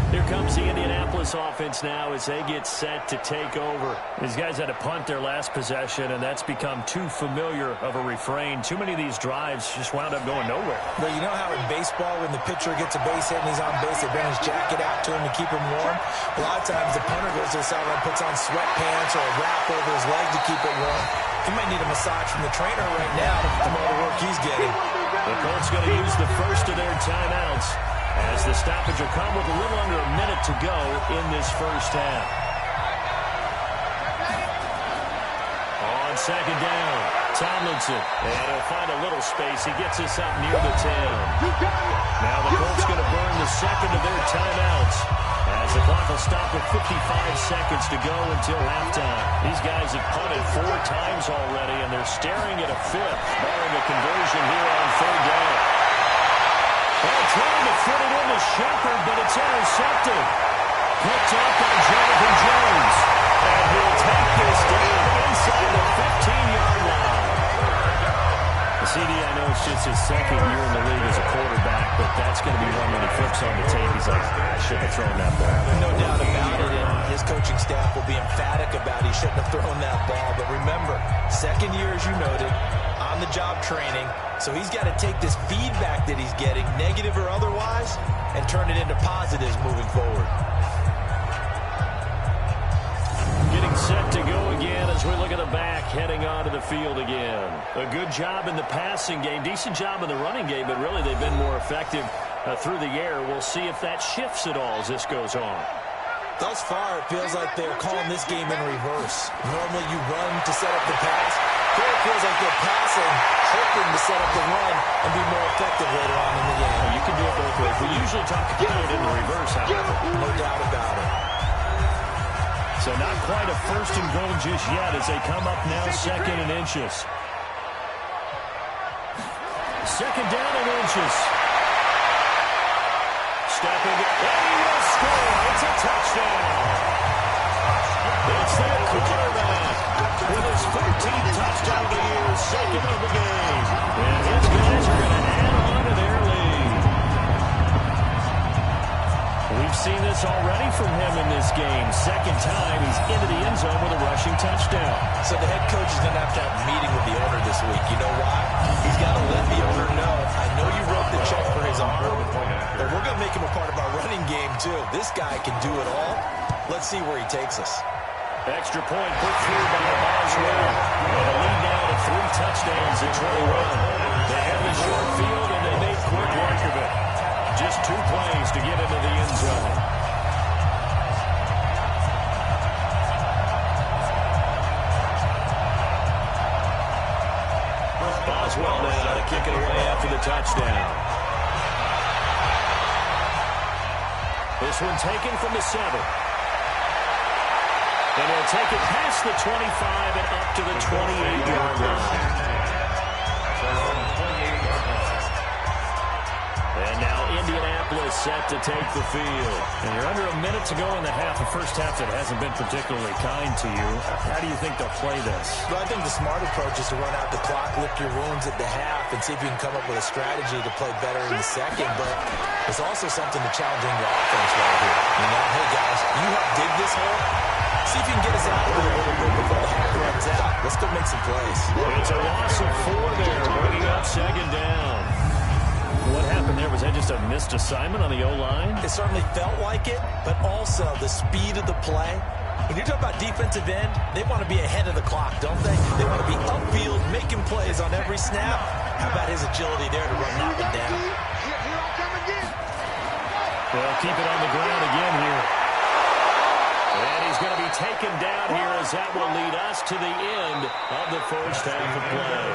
Here comes the Indianapolis offense now as they get set to take over. These guys had to punt their last possession, and that's become too familiar of a refrain. Too many of these drives just wound up going nowhere. But you know how in baseball, when the pitcher gets a base hit and he's on base, they bring his jacket out to him to keep him warm? A lot of times the punter goes to the sideline, puts on sweatpants or a wrap over his leg to keep it warm. He might need a massage from the trainer right now from all the work he's getting. The Colts going to use the first of their timeouts, as the stoppage will come with a little under a minute to go in this first half. On second down, Tomlinson. And he'll find a little space. He gets us up near the 10. Now the Colts going to burn the second of their timeouts, as the clock will stop with 55 seconds to go until halftime. These guys have punted 4 times already, and they're staring at a fifth, barring a conversion here on third down. They're trying to fit it into Shepard, but it's intercepted. Picked up by Jonathan Jones. And he'll take this down inside the 15-yard line. CD, I know it's just his second year in the league as a quarterback, but that's going to be one when he flips on the tape. He's like, I shouldn't have thrown that ball. No doubt about it, and his coaching staff will be emphatic about he shouldn't have thrown that ball. But remember, second year, as you noted, on-the-job training, so he's got to take this feedback that he's getting, negative or otherwise, and turn it into positives moving forward. Getting set to go again as we look at the back, heading onto the field again. A good job in the passing game, decent job in the running game, but really they've been more effective through the air. We'll see if that shifts at all as this goes on. Thus far, it feels like they're calling this game in reverse. Normally you run to set up the pass. Here it feels like they're passing, hoping to set up the run and be more effective later on in the game. You can do it both ways. We usually talk about it in the reverse, however. No doubt about it. So not quite a first and goal just yet as they come up now second and inches. Second down and inches. Stepping it, and he will score. It's a touchdown. It's their quarterback with his 14th touchdown of the year, second of the game. And his guys are going to add on to their lead. We've seen this already from him in this game. Second time he's into the end zone with a rushing touchdown. So the head coach is going to have a meeting with the owner this week. You know why? He's got to let the owner know, I know you wrote the check for his arm, but we're going to make him a part of our running game too. This guy can do it all. Let's see where he takes us. Extra point put through by Boswell. And a lead now to 3 touchdowns in 21. They have the short field, and they made quick work of it. Just 2 plays to get into the end zone. Boswell now to kick it away after the touchdown. This one taken from the 7. And he'll take it past the 25 and up to the 28-yard line. And now Indianapolis set to take the field. And you're under a minute to go in the half. The first half that hasn't been particularly kind to you. How do you think they'll play this? Well, I think the smart approach is to run out the clock, lick your wounds at the half, and see if you can come up with a strategy to play better in the second. But there's also something to challenging your offense right here. You know, hey, guys, you help dig this hole. See if you can get us out of it a little bit before the half runs out. Let's go make some plays. It's a loss of 4 there, bringing up second down. What happened there? Was that just a missed assignment on the O-line? It certainly felt like it, but also the speed of the play. When you talk about defensive end, they want to be ahead of the clock, don't they? They want to be upfield, making plays on every snap. How about his agility there to run up and down? Well, keep it on the ground again here. And he's going to be taken down here as that will lead us to the end of the first half of play.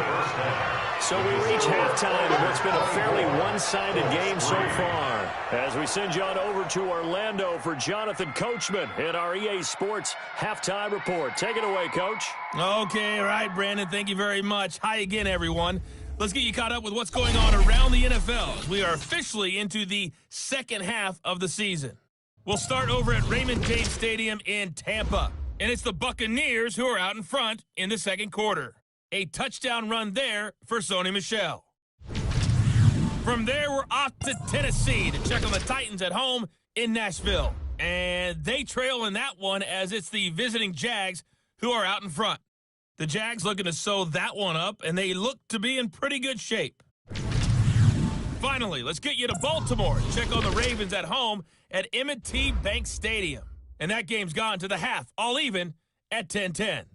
So we reach halftime in what's been a fairly one-sided game so far. As we send you on over to Orlando for Jonathan Coachman in our EA Sports Halftime Report. Take it away, Coach. Okay, all right, Brandon. Thank you very much. Hi again, everyone. Let's get you caught up with what's going on around the NFL as we are officially into the second half of the season. We'll start over at Raymond James Stadium in Tampa, and it's the Buccaneers who are out in front in the second quarter. A touchdown run there for Sony Michel. From there, we're off to Tennessee to check on the Titans at home in Nashville. And they trail in that one as it's the visiting Jags who are out in front. The Jags looking to sew that one up, and they look to be in pretty good shape. Finally, let's get you to Baltimore to check on the Ravens at home at M&T Bank Stadium. And that game's gone to the half, all even at 10-10.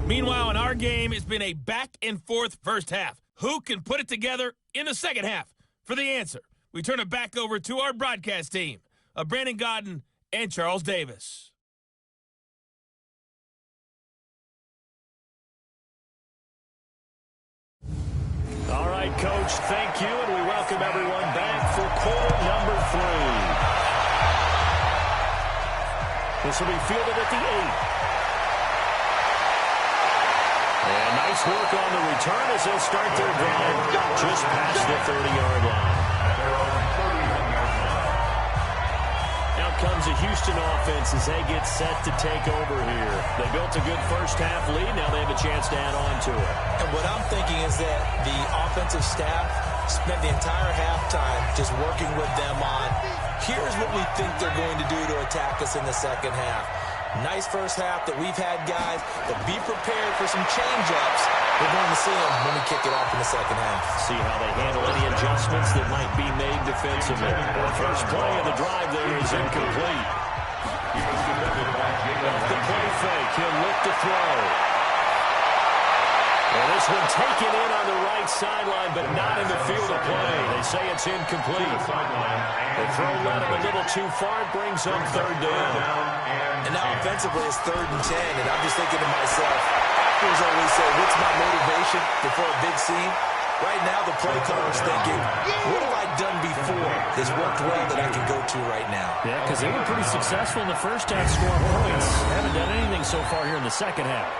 Meanwhile, in our game, it's been a back-and-forth first half. Who can put it together in the second half? For the answer, we turn it back over to our broadcast team of Brandon Godden and Charles Davis. All right, Coach, thank you, and we welcome everyone back for quarter number 3. This will be fielded at the 8. And nice work on the return as they'll start their drive just past the 30-yard line. Out comes a Houston offense as they get set to take over here. They built a good first-half lead. Now they have a chance to add on to it. And what I'm thinking is that the offensive staff spent the entire halftime just working with them on, here's what we think they're going to do to attack us in the second half. Nice first half that we've had, guys, but be prepared for some change-ups. We're going to see them when we kick it off in the second half. See how they handle any adjustments that might be made defensively. The first play of the drive there is incomplete. The play fake, he'll look to throw. And this one taken in on the right sideline, but not in the field of play. They say it's incomplete. The throw led him a little too far. It brings up third down. And now offensively it's 3rd and 10, and I'm just thinking to myself, actors always say, what's my motivation before a big scene? Right now the play caller's thinking, what have I done before that's worked well that I can go to right now? Yeah, because they were pretty successful in the first half scoring points. Haven't done anything so far here in the second half.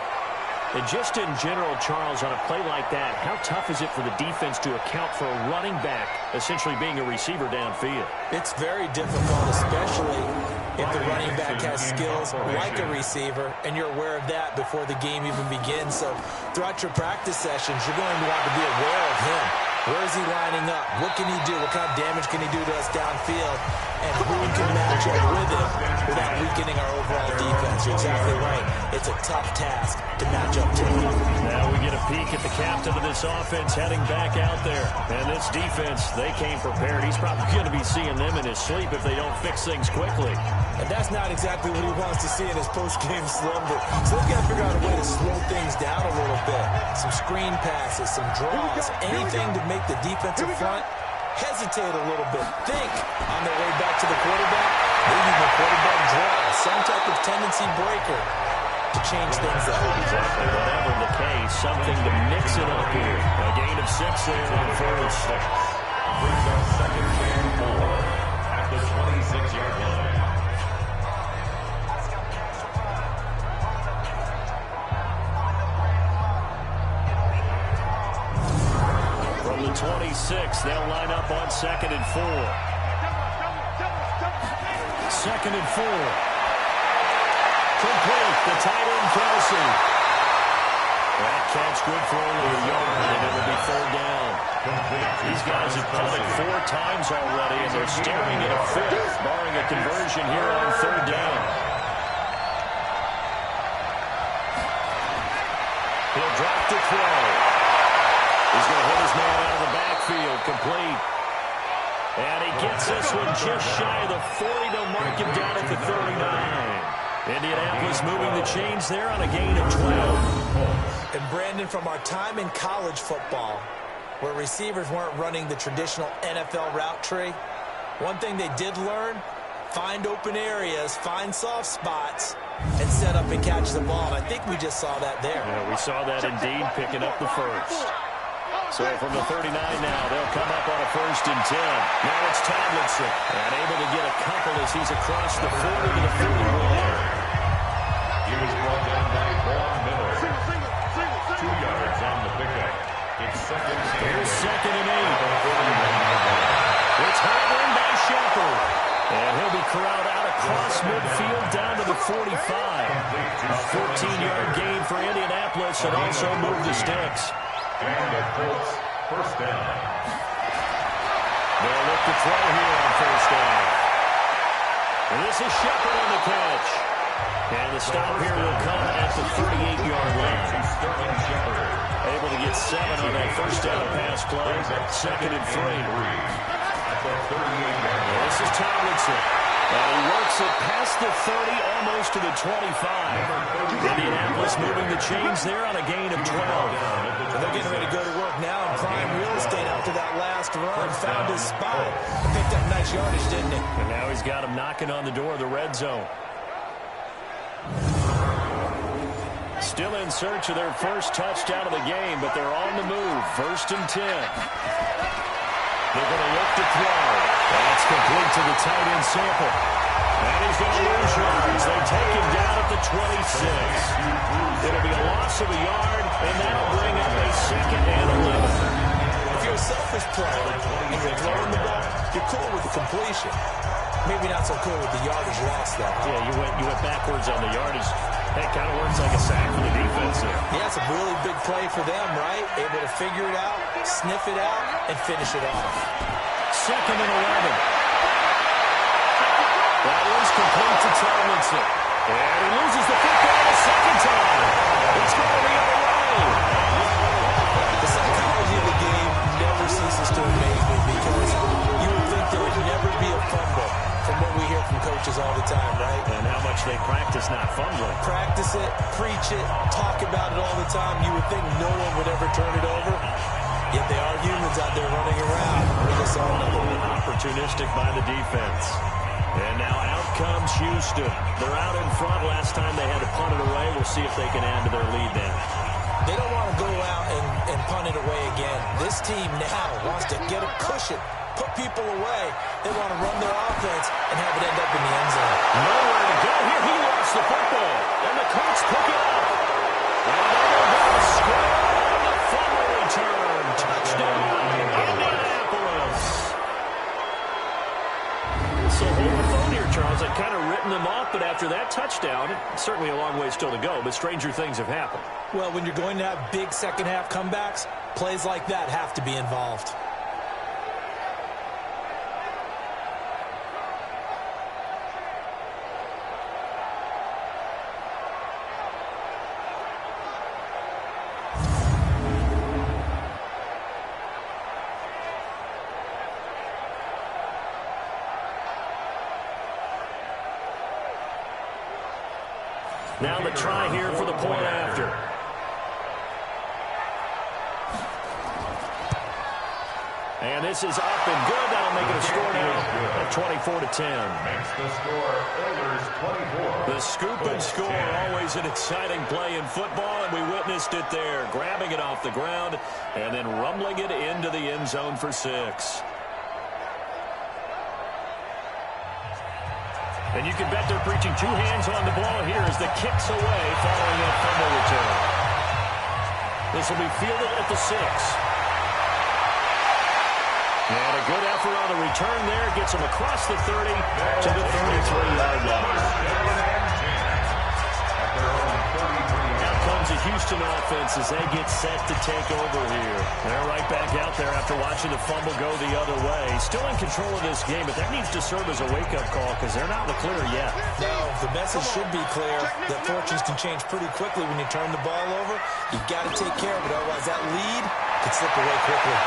And just in general, Charles, on a play like that, how tough is it for the defense to account for a running back essentially being a receiver downfield? It's very difficult, especially if the running back has skills like a receiver, and you're aware of that before the game even begins. So throughout your practice sessions, you're going to want to be aware of him. Where is he lining up? What can he do? What kind of damage can he do to us downfield? And who can match up with him without weakening our overall defense? You're exactly right. It's a tough task to match up to. Now we get a peek at the captain of this offense heading back out there. And this defense, they came prepared. He's probably going to be seeing them in his sleep if they don't fix things quickly. And that's not exactly what he wants to see in his post-game slumber. So they've got to figure out a way to slow things down a little bit. Some screen passes, some draws, anything to make the defensive front hesitate a little bit. Think on their way back to the quarterback, maybe the quarterback draw, some type of tendency breaker to change things up. Exactly. Whatever the case, something to mix it up here. A gain of 6 there on first. Brings up second and 4 at the 26-yard line. From the 26, they'll line up on 2nd and 4. 2nd and 4. Complete. The tight end, Kelsey. That catch good for only a yard, and it'll be 3rd down. These guys have punted 4 times already, and they're staring at a 5th, barring a conversion here on 3rd down. He'll drop to throw. He's going to hit his man out of the backfield, complete. And he gets this one just shy of the 40. They'll mark him down at the 39. Indianapolis moving the chains there on a gain of 12. And Brandon, from our time in college football, where receivers weren't running the traditional NFL route tree, one thing they did learn, find open areas, find soft spots, and set up and catch the ball. And I think we just saw that there. Yeah, we saw that indeed, picking up the first. So from the 39 now, they'll come up on a 1st and 10. Now it's Tomlinson, and able to get a couple as he's across the 40 to the 41. He was brought down by Vaughn Miller. 2 yards on the pickup. It's 2nd and 8. Here's 2nd and 8. It's hauled in by Shepard. And he'll be corralled out across midfield down to the 45. A 14-yard gain for Indianapolis and also move the sticks. And the Colts, first down. They'll look to throw here on first down. And this is Shepard on the catch. And the stop here will come at the 38-yard line. Able to get 7 on that first down pass play. Second and 3. This is Tomlinson. And he works it past the 30, almost to the 25. Indianapolis moving the chains there on a gain of 12. And they're getting ready to go to work now in prime real estate after that last run. Found his spot. Picked up nice yardage, didn't he? And now he's got him knocking on the door of the red zone. Still in search of their first touchdown of the game, but they're on the move. First and 10. They're going to look to throw. That's complete to the tight end Sample. And he's going to lose yards. They take him down at the 26. It'll be a loss of a yard, and that'll bring up a second and 11. If you're a selfish player and you're throwing the ball, you're cool with the completion. Maybe not so cool with the yardage loss, though. Yeah, you went backwards on the yardage. That kind of works like a sack for the defense there. Yeah, it's a really big play for them, right? Able to figure it out, sniff it out, and finish it off. Second and 11. That one's complete to Tomlinson. And he loses the football a second time. It's going the other way. The psychology of the game never ceases to amaze me because you would think there would never be a fumble from what we hear from coaches all the time, right? And how much they practice not fumbling. Practice it, preach it, talk about it all the time. You would think no one would ever turn it over. Yet they are humans out there running around. We just saw another one. Opportunistic by the defense. And now out comes Houston. They're out in front. Last time they had to punt it away. We'll see if they can add to their lead now. They don't want to go out and punt it away again. This team now wants to get a cushion, put people away. They want to run their offense and have it end up in the end zone. Nowhere to go here. He lost the football. And the Colts pick it up. And they're going to score on the fumble return. Touchdown, Indianapolis. So hold the phone here, Charles. I've kind of written them off, but after that touchdown, certainly a long way still to go, but stranger things have happened. Well, when you're going to have big second-half comebacks, plays like that have to be involved. Now the try here for the point after. And this is up and good. That'll make it a score now of 24-10. Makes the score Oilers 24. The scoop and score, always an exciting play in football, and we witnessed it there. Grabbing it off the ground and then rumbling it into the end zone for 6. And you can bet they're preaching 2 hands on the ball here as the kicks away following that fumble return. This will be fielded at the 6. And a good effort on the return there. Gets him across the 30 to the 33-yard line. Now comes the Houston offense as they get set to take over here. They're right back out there after watching the fumble go the other way. Still in control of this game, but that needs to serve as a wake-up call because they're not in the clear yet. No, the message should be clear that fortunes can change pretty quickly when you turn the ball over. You've got to take care of it, otherwise that lead could slip away quickly.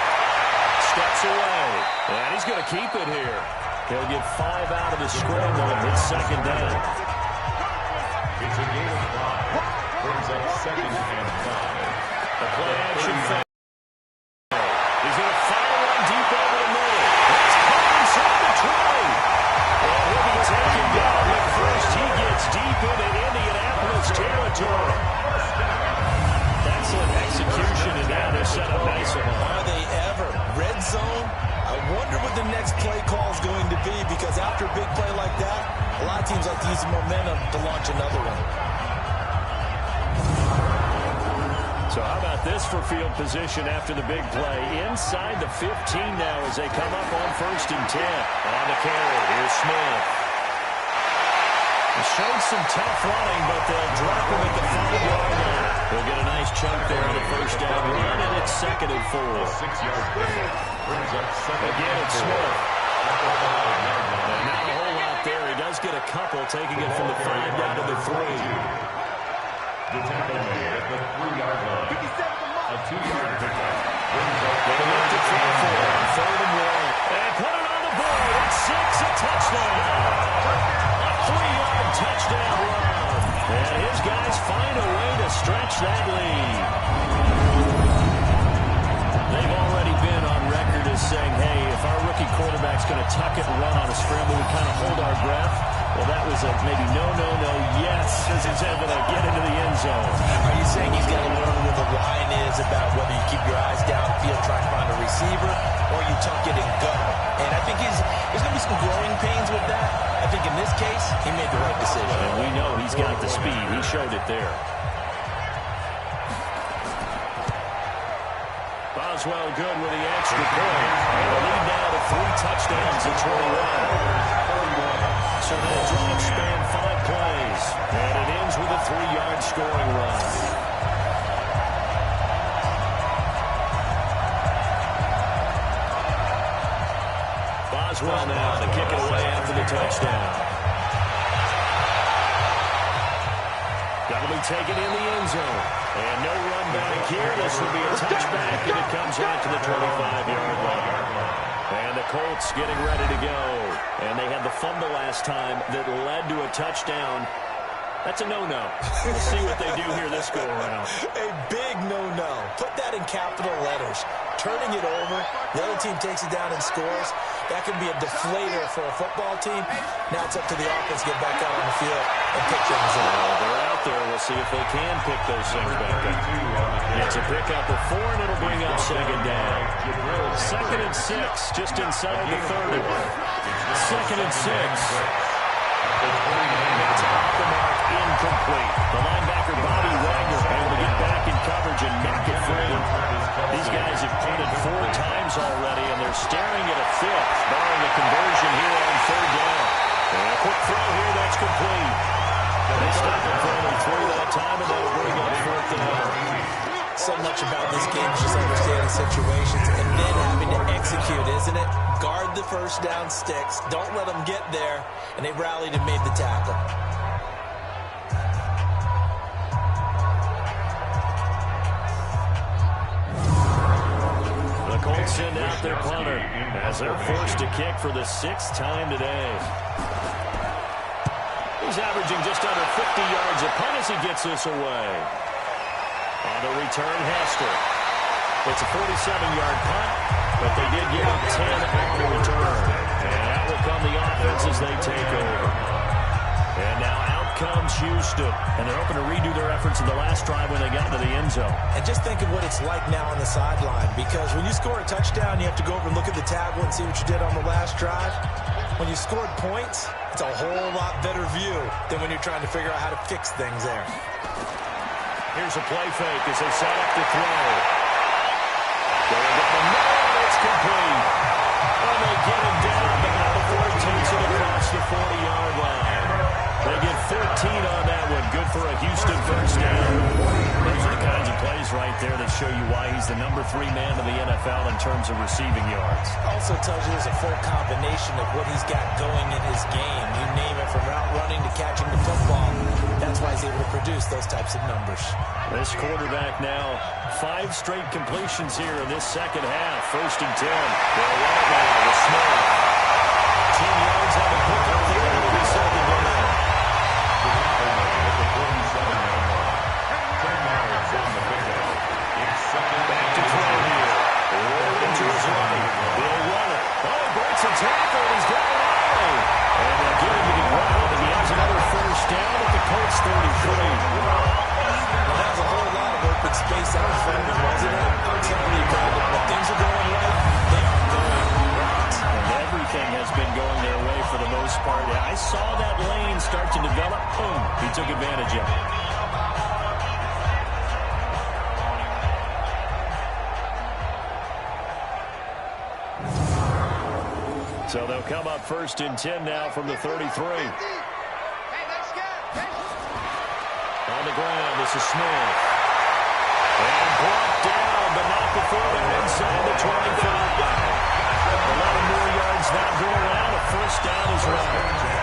Steps away, and he's going to keep it here. He'll get 5 out of the scramble and hit second down. It's a gain of 5. Brings up second and 5. A play action fake. He's going to fire one deep over the middle. That's caught inside the 20. And he'll be taken down, but first he gets deep into Indianapolis territory. Excellent execution, and now they're set up nicely. Are they ever? Red zone? I wonder what the next play call is going to be, because after a big play like that, a lot of teams like to use the momentum to launch another one. So how about this for field position after the big play? Inside the 15 now as they come up on 1st and 10. On the carry, here's Smith. Showed some tough running, but they'll drop him at the 5-yard line. They'll get a nice chunk there on the first down run, and it's 2nd and 4. Again, it's Smith. And not a whole lot there. He does get a couple, taking it from the 5 down to the 3. The tackle made at the 3-yard line. A 2-yard pickup. They look to try for it. 3rd and 1. And put it on the board. It's 6, a touchdown. A 3-yard touchdown run. And his guys find a way to stretch that lead. They've already been on record as saying, hey, if our rookie quarterback's going to tuck it and run on a scramble, we kind of hold our breath. Well, that was a maybe no, yes, as he's able to get into the end zone. Are you saying he's got to learn where the line is about whether you keep your eyes downfield trying to find a receiver or you tuck it and go? And I think there's going to be some growing pains with that. I think in this case, he made the right decision. And we know he's got the speed. He showed it there. Boswell good with the extra point. And the lead now to 3 touchdowns at 21. So that drive span 5 plays. And it ends with a 3-yard scoring run. Boswell now to kick it away after the touchdown. Got to be taken in the end zone. And no run back here. This will be a touchback, and it comes out to the 25-yard line. And the Colts getting ready to go. And they had the fumble last time that led to a touchdown. That's a no-no. We'll see what they do here this go-around. A big no-no. Put that in capital letters. Turning it over, the other team takes it down and scores. That can be a deflator for a football team. Now it's up to the offense to get back out on the field and pick things up. They're out there. We'll see if they can pick those things back up. It's a pickup of 4, and it'll bring up 2nd down. 2nd and 6, just inside the 30. 2nd and 6. It's off the mark, incomplete. The linebacker, Bobby Wagner, able to get back in coverage and knock it free. These guys have punted 4 times already, and they're staring at a 5th, barring a conversion here on 3rd down. And a quick throw here, that's complete. They stop it for only 3 that time, and that'll bring up 4th down. So much about this game is just understanding situations and then having to execute, isn't it? Guard the first down sticks. Don't let them get there. And they rallied and made the tackle. The Colts send out their punter as they're forced to kick for the 6th time today. He's averaging just under 50 yards a punt as he gets this away. On the return, Hester. It's a 47-yard punt, but they did give him 10 on the return. And out will come the offense as they take over. And now out comes Houston. And they're hoping to redo their efforts in the last drive when they got to the end zone. And just think of what it's like now on the sideline, because when you score a touchdown, you have to go over and look at the tablet and see what you did on the last drive. When you scored points, it's a whole lot better view than when you're trying to figure out how to fix things there. Here's a play fake as they set up to throw. Going down the middle, it's complete. And they get him down about before he takes it across the 40-yard line. They get 13 on that one. Good for a Houston first down. Those are the kinds of plays right there that show you why he's the number 3 man in the NFL in terms of receiving yards. Also tells you there's a full combination of what he's got going in his game. You name it, from route running to catching the football. That's why he's able to produce those types of numbers. This quarterback now, 5 straight completions here in this second half. 1st and 10. They'll run it now with Smith. 10 yards on the pickup there. It'll be 2nd down. Back to throw here. Rolling to his right. They'll run it. Oh, breaks a tackle. He's got it away. And they'll get him to the ground. And he has another first down at the Colts 33. Well, that was a whole lot of open space out in front of him, wasn't it? I'm telling you, Brandon, when things are going right, they are going right. And everything has been going their way for the most part. I saw that lane start to develop. Boom. He took advantage of it. So they'll come up 1st and 10 now from the 33. the ground. This is Smith. And brought down, but not before they're inside the 25. 11 more yards now go around. A first down is right.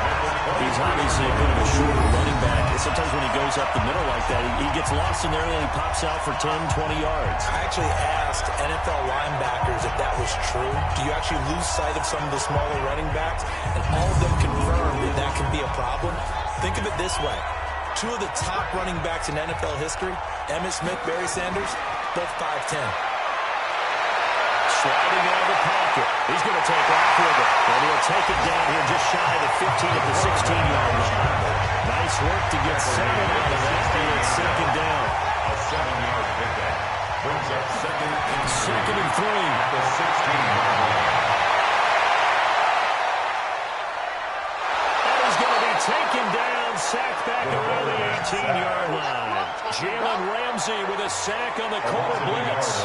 He's obviously a bit of a shorter running back. Sometimes when he goes up the middle like that, he gets lost in there and then he pops out for 10, 20 yards. I actually asked NFL linebackers if that was true. Do you actually lose sight of some of the smaller running backs? And all of them confirmed that that can be a problem. Think of it this way. Two of the top running backs in NFL history, Emmitt Smith, Barry Sanders, both 5'10". Sliding out of the pocket. He's going to take off with it. And he'll take it down here just shy of the 15 at the 16-yard line. Nice work to get 7 out of that. It's second down. A 7-yard pickup. Brings up second and 3. At the 16-yard line. And he's going to be taken down, sacked back around the 18-yard line. Jalen Ramsey with a sack on the corner blitz.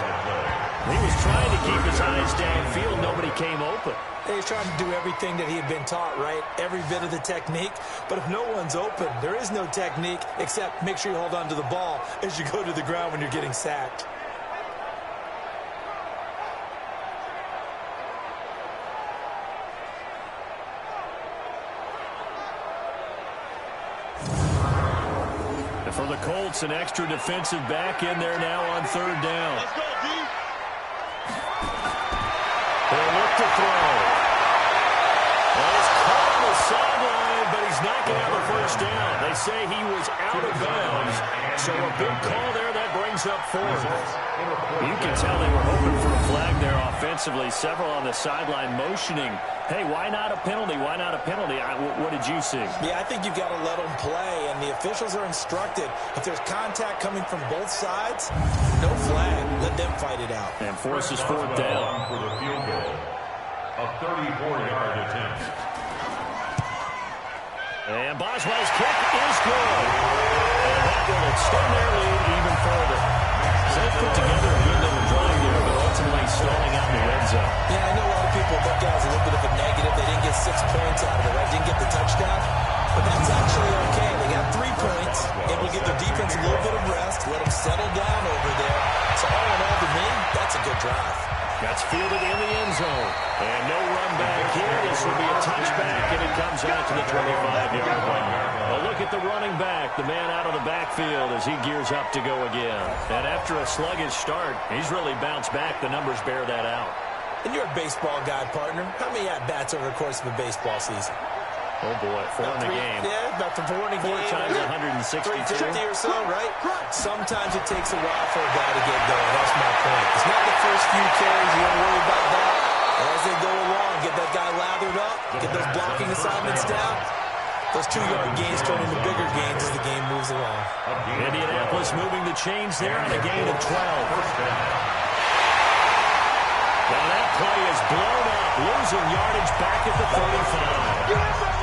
He was trying to keep his eyes downfield. Nobody came open. He's trying to do everything that he had been taught, right? Every bit of the technique. But if no one's open, there is no technique except make sure you hold on to the ball as you go to the ground when you're getting sacked. And for the Colts, an extra defensive back in there now on third down. Let's go, D. They'll look to throw. Well, he's caught on the sideline, but he's not going to have a first down. They say he was out of bounds, so a big call there that brings up fourth. You can tell they were hoping for a flag there offensively. Several on the sideline motioning, hey, why not a penalty? Why not a penalty? What did you see? Yeah, I think you've got to let them play, and the officials are instructed. If there's contact coming from both sides, no flag. Let them fight it out. And forces fourth down. For the field goal. A 34-yard attempt. And Boswell's kick is good. And that will extend their lead even further. So they put together a good little drive there, but ultimately stalling out in the red zone. Yeah, I know a lot of people look at it as a little bit of a negative. They didn't get 6 points out of it, right? Didn't get the touchdown. But that's actually okay. They got 3 points, able to give their defense a little bit of rest, let them settle down over there. So all in all, to me, that's a good drive. That's fielded in the end zone. And no run back here. This will be a touchback, and it comes out to the 25-yard line. Well, look at the running back, the man out of the backfield as he gears up to go again. And after a sluggish start, he's really bounced back. The numbers bear that out. And you're a baseball guy, partner. How many at-bats over the course of a baseball season? Oh, boy, 4 in a game. Yeah, about 4 in a 4 game. times 162. 350 or so, right? Sometimes it takes a while for a guy to get going. That's my point. It's not the first few carries. You don't worry about that. As they go along, get that guy lathered up, get those blocking assignments down. Those 2-yard gains turn into bigger gains as the game moves along. Indianapolis moving the chains there on a gain of 12. Now that play is blown up, losing yardage back at the 35.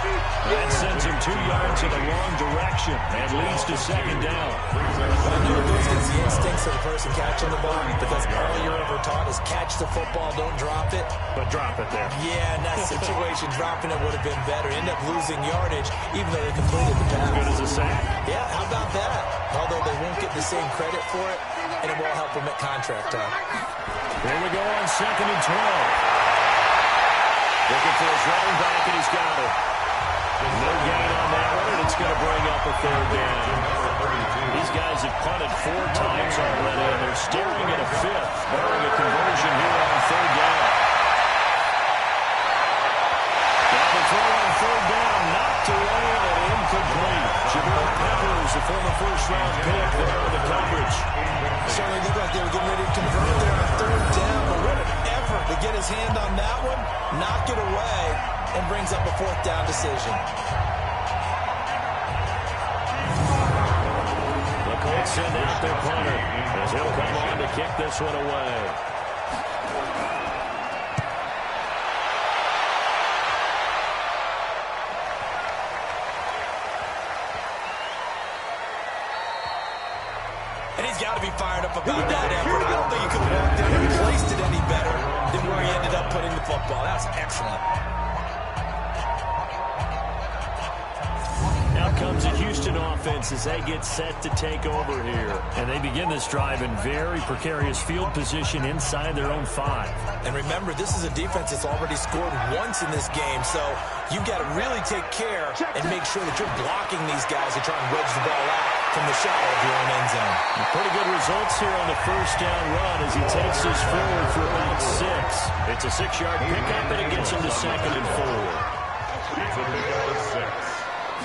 That sends him 2 yards in the wrong direction and leads to second down. I know it goes against the instincts of the person catching the ball because all you're ever taught is catch the football, don't drop it. But drop it there. Yeah, in that situation, dropping it would have been better. End up losing yardage even though they completed the pass. Good as a sack. Yeah, how about that? Although they won't get the same credit for it, and it won't help them at contract time. Here we go on second and 12. Looking for his running back, and he's got it. No gain on that one, and it's going to bring up a third down. These guys have punted 4 times already, and they're staring at a 5th, barring a conversion here on third down. Got the throw on third down, knocked away and incomplete. Jabril Peppers, a former first-round pick, there on the coverage. Certainly looked like they were getting ready to convert there on third down, but what an effort to get his hand on that one, knock it away, and brings up a 4th down decision. The Colts send out their punter as he'll come on to kick this one away. And he's got to be fired up about that effort. I don't think he could have walked in and placed it any better than where he ended up putting the football. That was excellent. Now comes a Houston offense. offense as they get set to take over here. And they begin this drive in very precarious field position inside their own 5. And remember, this is a defense that's already scored once in this game, so you've got to really take care and make sure that you're blocking these guys to try and wedge the ball out from the shadow of your own end zone. Pretty good results here on the first down run as he takes us forward for about 6. It's a 6-yard pickup, and it gets him to 2nd and 4. It's a pickup of 6.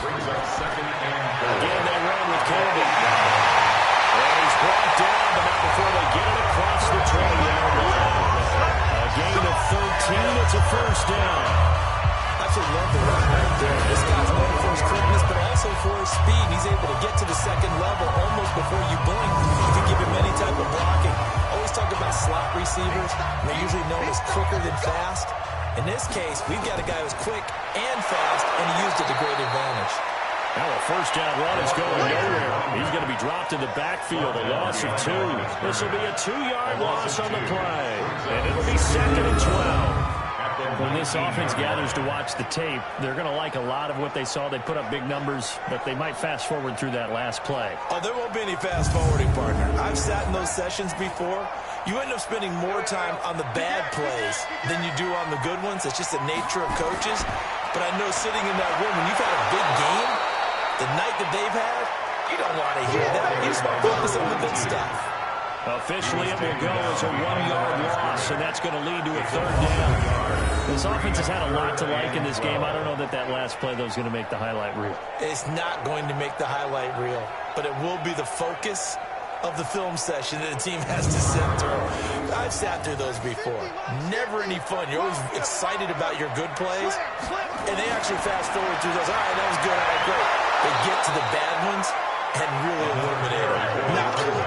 Brings up 2nd and 4. Again, they run with Kennedy. And he's brought down, but not before they get it across the 20-yard line. A gain of 13. It's a first down. Absolutely love the run right there. This guy's known for his quickness, but also for his speed. He's able to get to the second level almost before you blink if you give him any type of blocking. Always talk about slot receivers. They're usually known as quicker than fast. In this case, we've got a guy who's quick and fast, and he used it to great advantage. Now a first down run is going nowhere. He's going to be dropped in the backfield, a loss of 2. This will be a 2-yard loss on the play, and it'll be 2nd and 12. When this offense gathers to watch the tape, they're going to like a lot of what they saw. They put up big numbers, but they might fast forward through that last play. Oh, there won't be any fast forwarding, partner. I've sat in those sessions before. You end up spending more time on the bad plays than you do on the good ones. It's just the nature of coaches. But I know sitting in that room, when you've had a big game, the night that they've had, you don't want to hear that. You just want to focus on the good stuff. Officially, it will go as a 1-yard loss, and that's going to lead to a 3rd down. This offense has had a lot to like in this game. I don't know that last play, though, is going to make the highlight reel. It's not going to make the highlight reel, but it will be the focus of the film session that the team has to sit through. I've sat through those before. Never any fun. You're always excited about your good plays, and they actually fast forward through those. All right, that was good. All right, great. They get to the bad ones and really eliminate them. Not cool.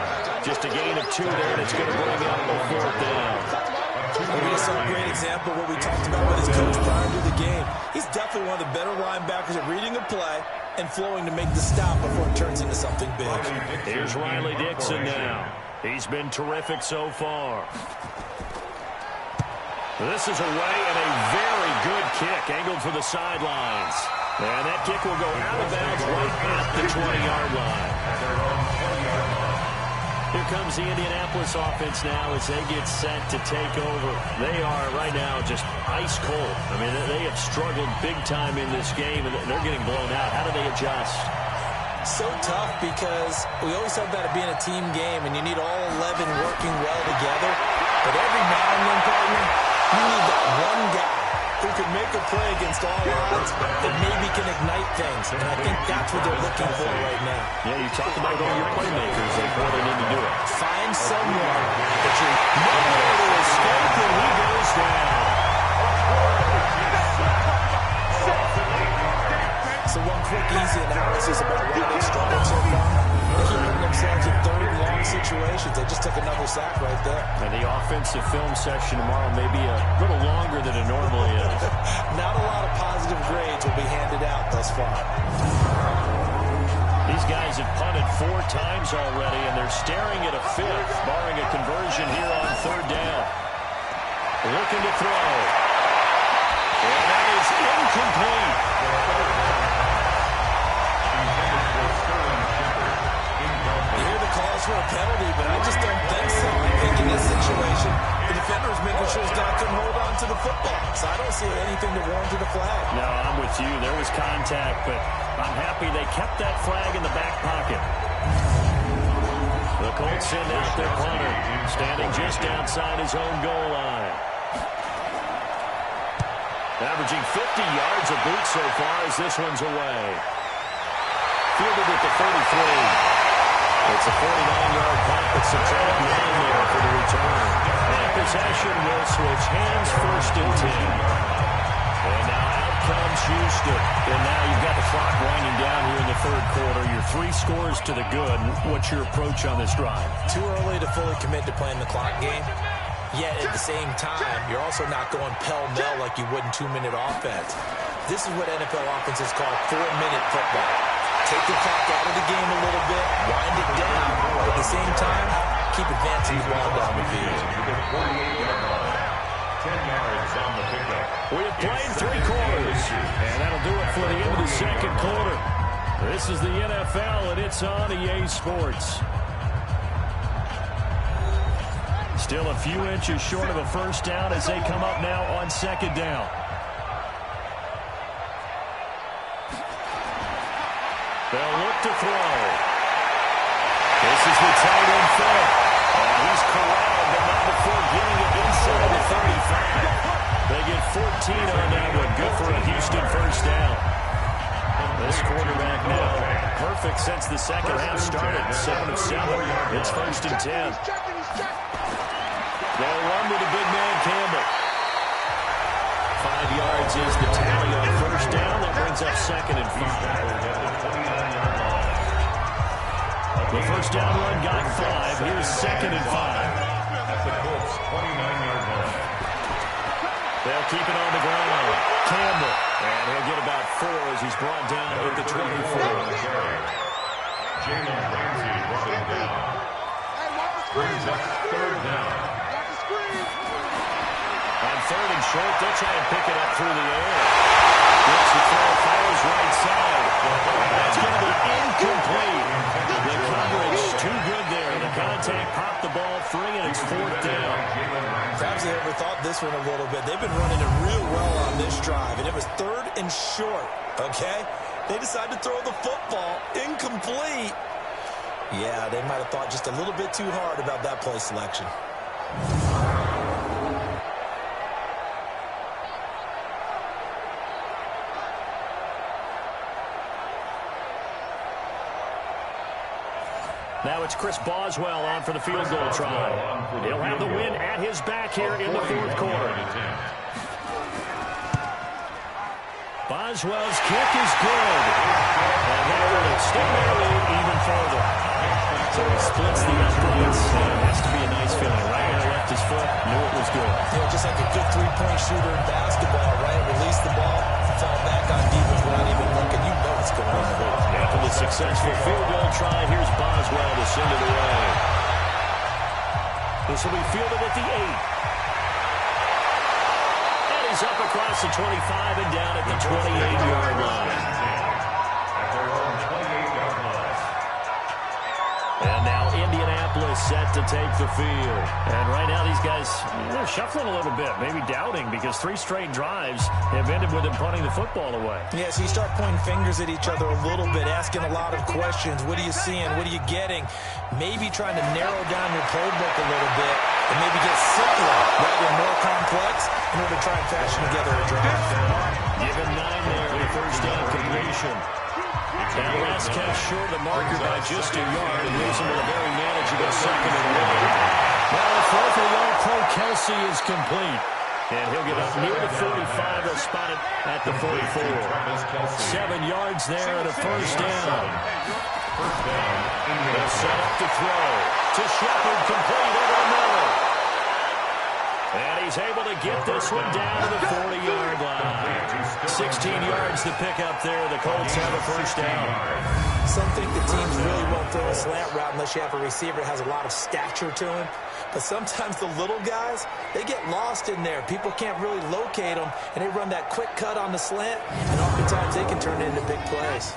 Just a gain of 2 there, and it's going to bring up a 4th down. We just saw a great example of what we talked about with his coach prior to the game. He's definitely one of the better linebackers at reading a play and flowing to make the stop before it turns into something big. Here's Riley Dixon now. He's been terrific so far. This is away and a very good kick, angled for the sidelines. And that kick will go out of bounds right at the 20-yard line. Here comes the Indianapolis offense now as they get set to take over. They are right now just ice cold. I mean, they have struggled big time in this game, and they're getting blown out. How do they adjust? So tough because we always talk about it being a team game, and you need all 11 working well together. But every now and then, partner, you need that one guy who can make a play against all odds that maybe can ignite things. And I think that's what they're looking for right now. Yeah, you talk about all your playmakers and what they need to do it. Find someone that you're nowhere to escape, and he goes down. So one quick, easy analysis about why they struggled so far. They keep putting themselves in 3rd and long situations. They just took another sack right there. And the offensive film session tomorrow may be a little longer than it normally is. Not a lot of positive grades will be handed out thus far. These guys have punted 4 times already, and they're staring at a 5th, barring a conversion here on 3rd down. Looking to throw. And that is incomplete. You hear the calls for a penalty, but I just don't think so. I think in this situation, the defender is making sure his guy couldn't hold on to the football. So I don't see anything to warrant a flag. No, I'm with you. There was contact, but I'm happy they kept that flag in the back pocket. The Colts send out their punter, standing just outside his own goal line. Averaging 50 yards a boot so far as this one's away. Fielded at the 33. It's a 49-yard punt, but subtract 9 there for the return. And possession will switch hands, 1st and 10. And now out comes Houston. And now you've got the clock winding down here in the 3rd quarter. You're 3 scores to the good. What's your approach on this drive? Too early to fully commit to playing the clock game. Yet at the same time, you're also not going pell-mell like you would in 2-minute offense. This is what NFL offenses call 4-minute football. Take the clock out of the game a little bit, wind it down, but at the same time, keep advancing the ball down the field. 10 yards on the pickup. We have played 3 quarters, and that'll do it for the end of the 2nd quarter. This is the NFL, and it's on EA Sports. Still a few inches short of a first down as they come up now on second down. They'll look to throw. This is the tight end throw. And he's corralled, but not before getting it inside the 35. They get 14 on that one. Good for a Houston first down. This quarterback now perfect since the second half started. 7 of 7. It's first and 10. They'll run with a big man, Campbell. 5 yards is the tally on first down. That brings up second and 5. The first down run got 5. Here's second and 5. At the Colts' 29-yard line. They'll keep it on the ground. Campbell. And he'll get about 4 as he's brought down at the 24. Jalen Ramsey running down. Brings up third down. On third and short, they'll try and pick it up through the air. Gets the throw, fires right side. That's going to be incomplete. The coverage too good there. The contact popped the ball free, and it's fourth down. Perhaps they overthought this one a little bit. They've been running it real well on this drive, and it was third and short, okay? They decided to throw the football incomplete. Yeah, they might have thought just a little bit too hard about that play selection. Now it's Chris Boswell on for the field goal try. He'll have the win at his back here in the fourth quarter. Boswell's kick is good. And that will extend their lead even further. So he splits the uprights. It has to be a nice feeling. Right where he left his foot, knew it was good. You know, just like a good three-point shooter in basketball, right? Release the ball, fall back on defense without even looking. You know what's going on. After the successful field goal try, here's Boswell to send it away. This will be fielded at the 8. And he's up across the 25 and down at the 28-yard line. At their own 28-yard line. And now Indianapolis set to take the field. And right now these guys, they're shuffling a little bit, maybe doubting, because 3 straight drives have ended with them punting the football away. Yeah, so you start pointing fingers at each other a little bit, asking a lot of questions. What are you seeing? What are you getting? Maybe trying to narrow down your playbook a little bit and maybe get simpler rather than more complex in order to try and fashion together a drive. Given 9 there, the first down completion. Now West kept short of the marker by just a yard and leaves him with a very manageable second and 1. Now the throw for the All-Pro Kelsey is complete. And he'll get up near the 45. They'll spot it at the 44. 7 yards there and a first down. They'll set up to throw. To Shepard, complete over the middle. And he's able to get this one down to the 40-yard line. 16 yards to pick up there. The Colts have a first down. Some think the teams really won't throw a slant route unless you have a receiver that has a lot of stature to him. But sometimes the little guys, they get lost in there. People can't really locate them, and they run that quick cut on the slant, and oftentimes they can turn it into big plays.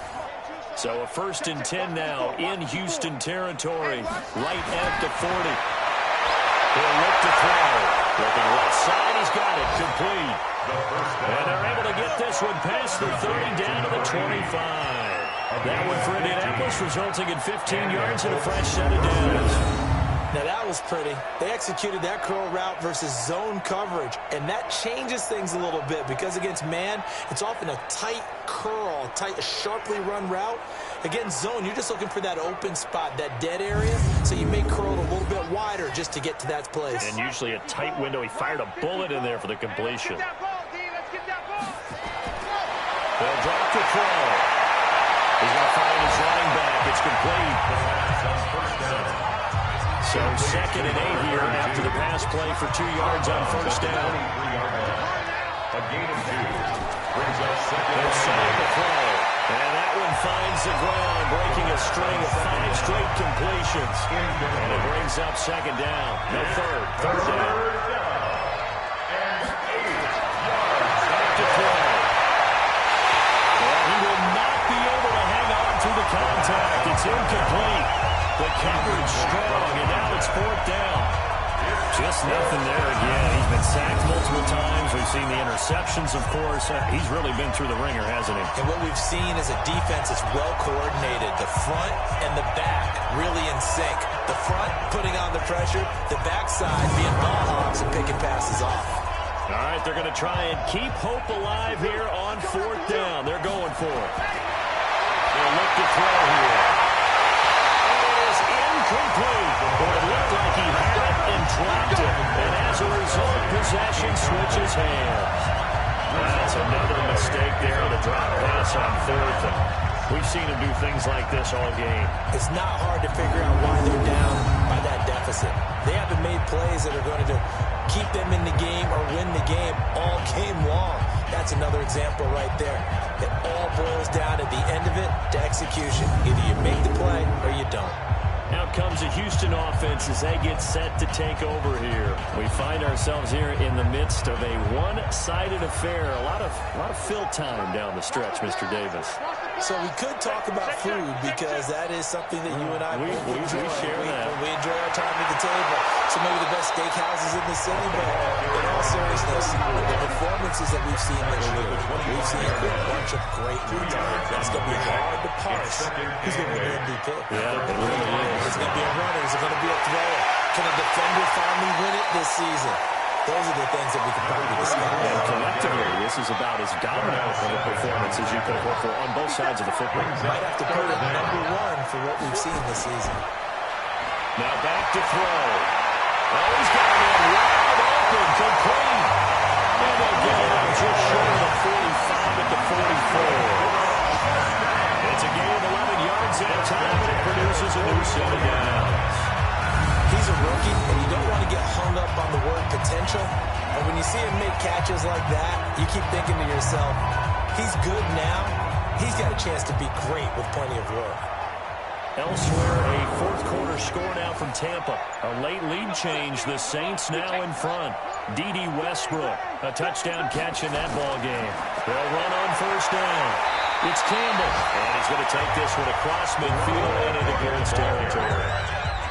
So a first and 10 now in Houston territory, right at the 40. He'll look to throw. Looking right side, he's got it, complete. And they're able to get this one past the 30 down to the 25. That one for Indianapolis, resulting in 15 yards and a fresh set of downs. Now that was pretty. They executed that curl route versus zone coverage, and that changes things a little bit because against man, it's often a tight curl, tight, sharply run route. Against zone, you're just looking for that open spot, that dead area, so you may curl it a little bit wider just to get to that place. And usually a tight window. He fired a bullet in there for the completion. They'll drop the throw. He's going to find his running back. It's complete. So second and 8 here after the pass play for 2 yards on first down. A gain of 2. Brings up second. They'll set up the throw. And that one finds the ground, breaking a string of 5 straight completions. And it brings up second down. No, third down. And 8 yards. Back to throw. Well, he will not be able to hang on to It's incomplete. The coverage strong, and now it's fourth down. Just nothing there again. He's been sacked multiple times. We've seen the interceptions, of course. He's really been through the ringer, hasn't he? And what we've seen is a defense that's well coordinated. The front and the back really in sync. The front putting on the pressure. The backside being ball hawks and picking passes off. All right, they're going to try and keep hope alive here on fourth down. They're going for it. They'll look to throw here. It is incomplete. It looked like he had it and dropped it. And as a result, possession switches hands. That's another mistake there, the drop pass on fourth. And we've seen him do things like this all game. It's not hard to figure out why they're down by that deficit. They haven't made plays that are going to keep them in the game or win the game all game long. That's another example right there. It all boils down at the end of it to execution. Either you make the play or you don't. Out comes the Houston offense as they get set to take over here. We find ourselves here in the midst of a one-sided affair. A lot of fill time down the stretch, Mr. Davis. So we could talk about food because that is something that you and I we share that. We enjoy our time at the table. Some of the best steakhouses in the city, but in all seriousness, the performances that we've seen this year, we've seen a bunch of great ones. It's going to be hard to parse who's going to win the MVP. Yeah, it really is. Is it going to be a runner? Is it going to be a thrower? Can a defender finally win it this season? Those are the things that we can probably discuss. And collectively, this is about as dominant of a performance as you could hope for on both sides of the football. Might have to put it number one for what we've seen this season. Now back to throw. Oh, he's got a man wide open, complete. And they'll get it out just short of the 45 at the 44. It's a gain of 11 yards that time, and it produces a new set of downs. He's a rookie, and you don't want to get hung up on the word potential. And when you see him make catches like that, you keep thinking to yourself, he's good now. He's got a chance to be great with plenty of work. Elsewhere, a fourth quarter score now from Tampa. A late lead change. The Saints now in front. D.D. Westbrook, a touchdown catch in that ball game. They'll run on first down. It's Campbell, and he's going to take this one across midfield and into Garrett's territory.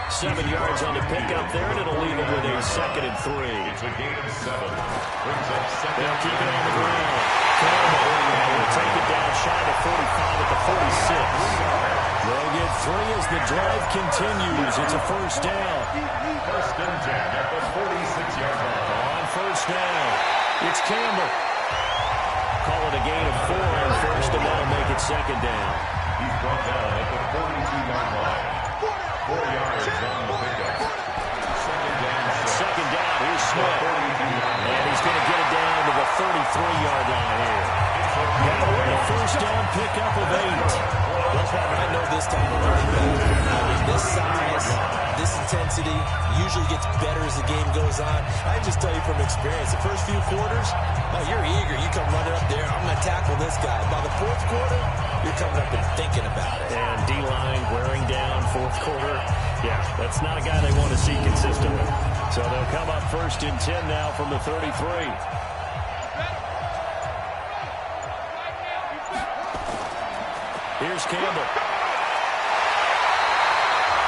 7 yards on the pickup there, and it'll leave it with a 2nd and 3. It's a gain of 7. Brings up second. They'll keep it on the ground. Campbell will take it down shy of 45 at the 46. They'll get 3 as the drive continues. It's a first down. First and 10 at the 46-yard line. On first down, it's Campbell. Call it a gain of 4 on first, and that'll make it 2nd down. He's brought down at the 42-yard line. 4 yards on the pickup. Second down, here's Smith. And he's going to get it down to the 33-yard line here. Now we're a first down pickup of 8. I know this type of running back. I mean, this size, this intensity usually gets better as the game goes on. I just tell you from experience, the first few quarters, you're eager. You come running up there, I'm going to tackle this guy. By the fourth quarter, you're coming up and thinking about it. And D-line wearing down fourth quarter. Yeah, that's not a guy they want to see consistently. So they'll come up first and 10 now from the 33. Here's Campbell.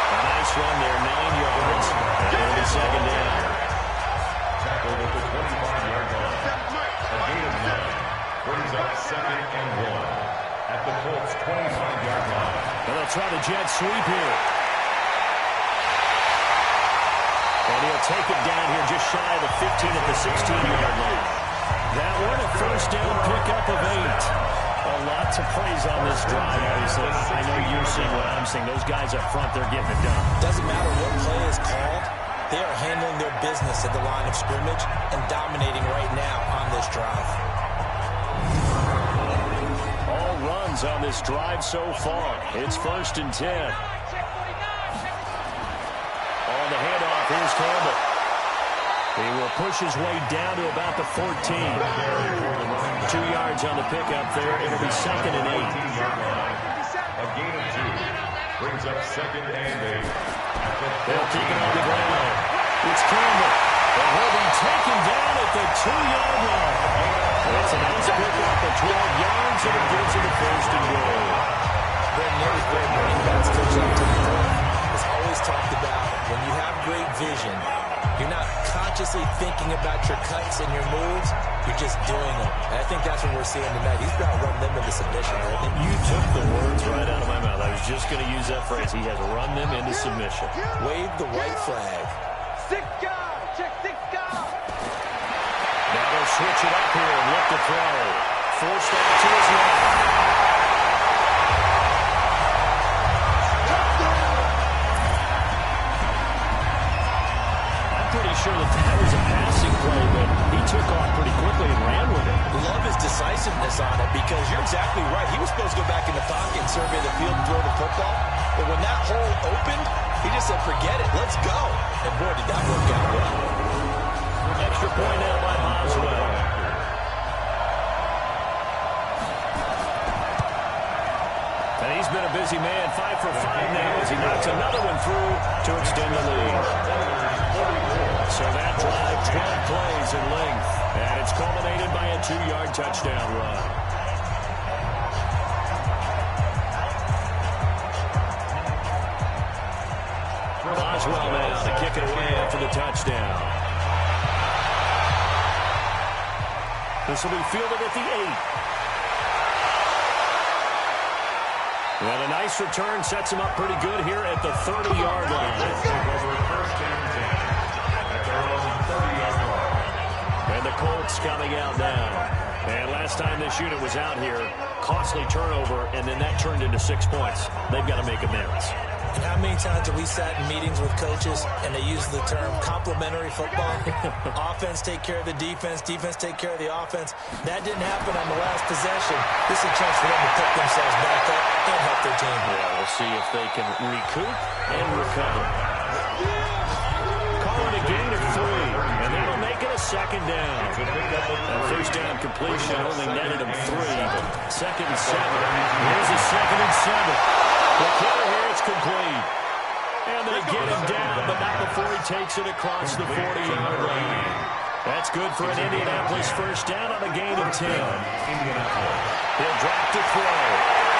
A nice run there, 9 yards. And the 2nd down. Tackled at the 25-yard line. A gain of 9. Brings up 2nd and 1. At the Colts 25-yard line. And they'll try the jet sweep here. And he'll take it down here just shy of the 15 at the 16-yard line. That one a first down pickup of 8. A lot to praise on this drive, obviously. I know you're seeing what I'm seeing. Those guys up front, they're getting it done. Doesn't matter what play is called. They are handling their business at the line of scrimmage and dominating right now on this drive. All runs on this drive so far. It's first and 10. On the handoff, here's Campbell. He will push his way down to about the 14. 2 yards on the pickup there. It'll be 2nd and 8. A gain of 2. Brings up 2nd and 8. They'll keep it on the ground. It's Campbell. And he'll be taken down at the 2-yard line. It's a nice pickup of 12 yards, and it gives him the first and goal. They're nearly great running backs, Coach. precision. You're not consciously thinking about your cuts and your moves. You're just doing them. And I think that's what we're seeing tonight. He's about run them into submission. You took the words right out of my mouth. I was just going to use that phrase. He has run them into submission. Wave the white flag. Check 6 guard. Now they'll switch it up here and look to throw. Forced out to his left. Pretty sure that was a passing play, but he took off pretty quickly and ran with it. Love his decisiveness on it because you're exactly right. He was supposed to go back in the pocket and survey the field and throw the football. But when that hole opened, he just said, forget it, let's go. And boy, did that work out well. Extra point now by Boswell. And he's been a busy man, 5 for 5 now as he knocks another one through to extend the lead. So that drive, 12 plays in length, and it's culminated by a 2-yard touchdown run. Boswell now to kick it away after the touchdown. This will be fielded at the 8. And a nice return sets him up pretty good here at the 30-yard line. And the Colts coming out now. And last time this unit was out here, costly turnover, and then that turned into 6 points. They've got to make amends. And how many times have we sat in meetings with coaches and they use the term complementary football? Offense take care of the defense, defense take care of the offense. That didn't happen on the last possession. This is a chance for them to pick themselves back up and help their team. Yeah, we'll see if they can recoup and recover. Calling a gain of 3, and that'll make it a second down. That first down completion only netted him 3, but second and 7. Here's a second and 7. The kicker here, it's complete. And they get him down, but not before he takes it across the 40-yard line. That's good for an Indianapolis first down on a gain of 10. He'll drop to throw.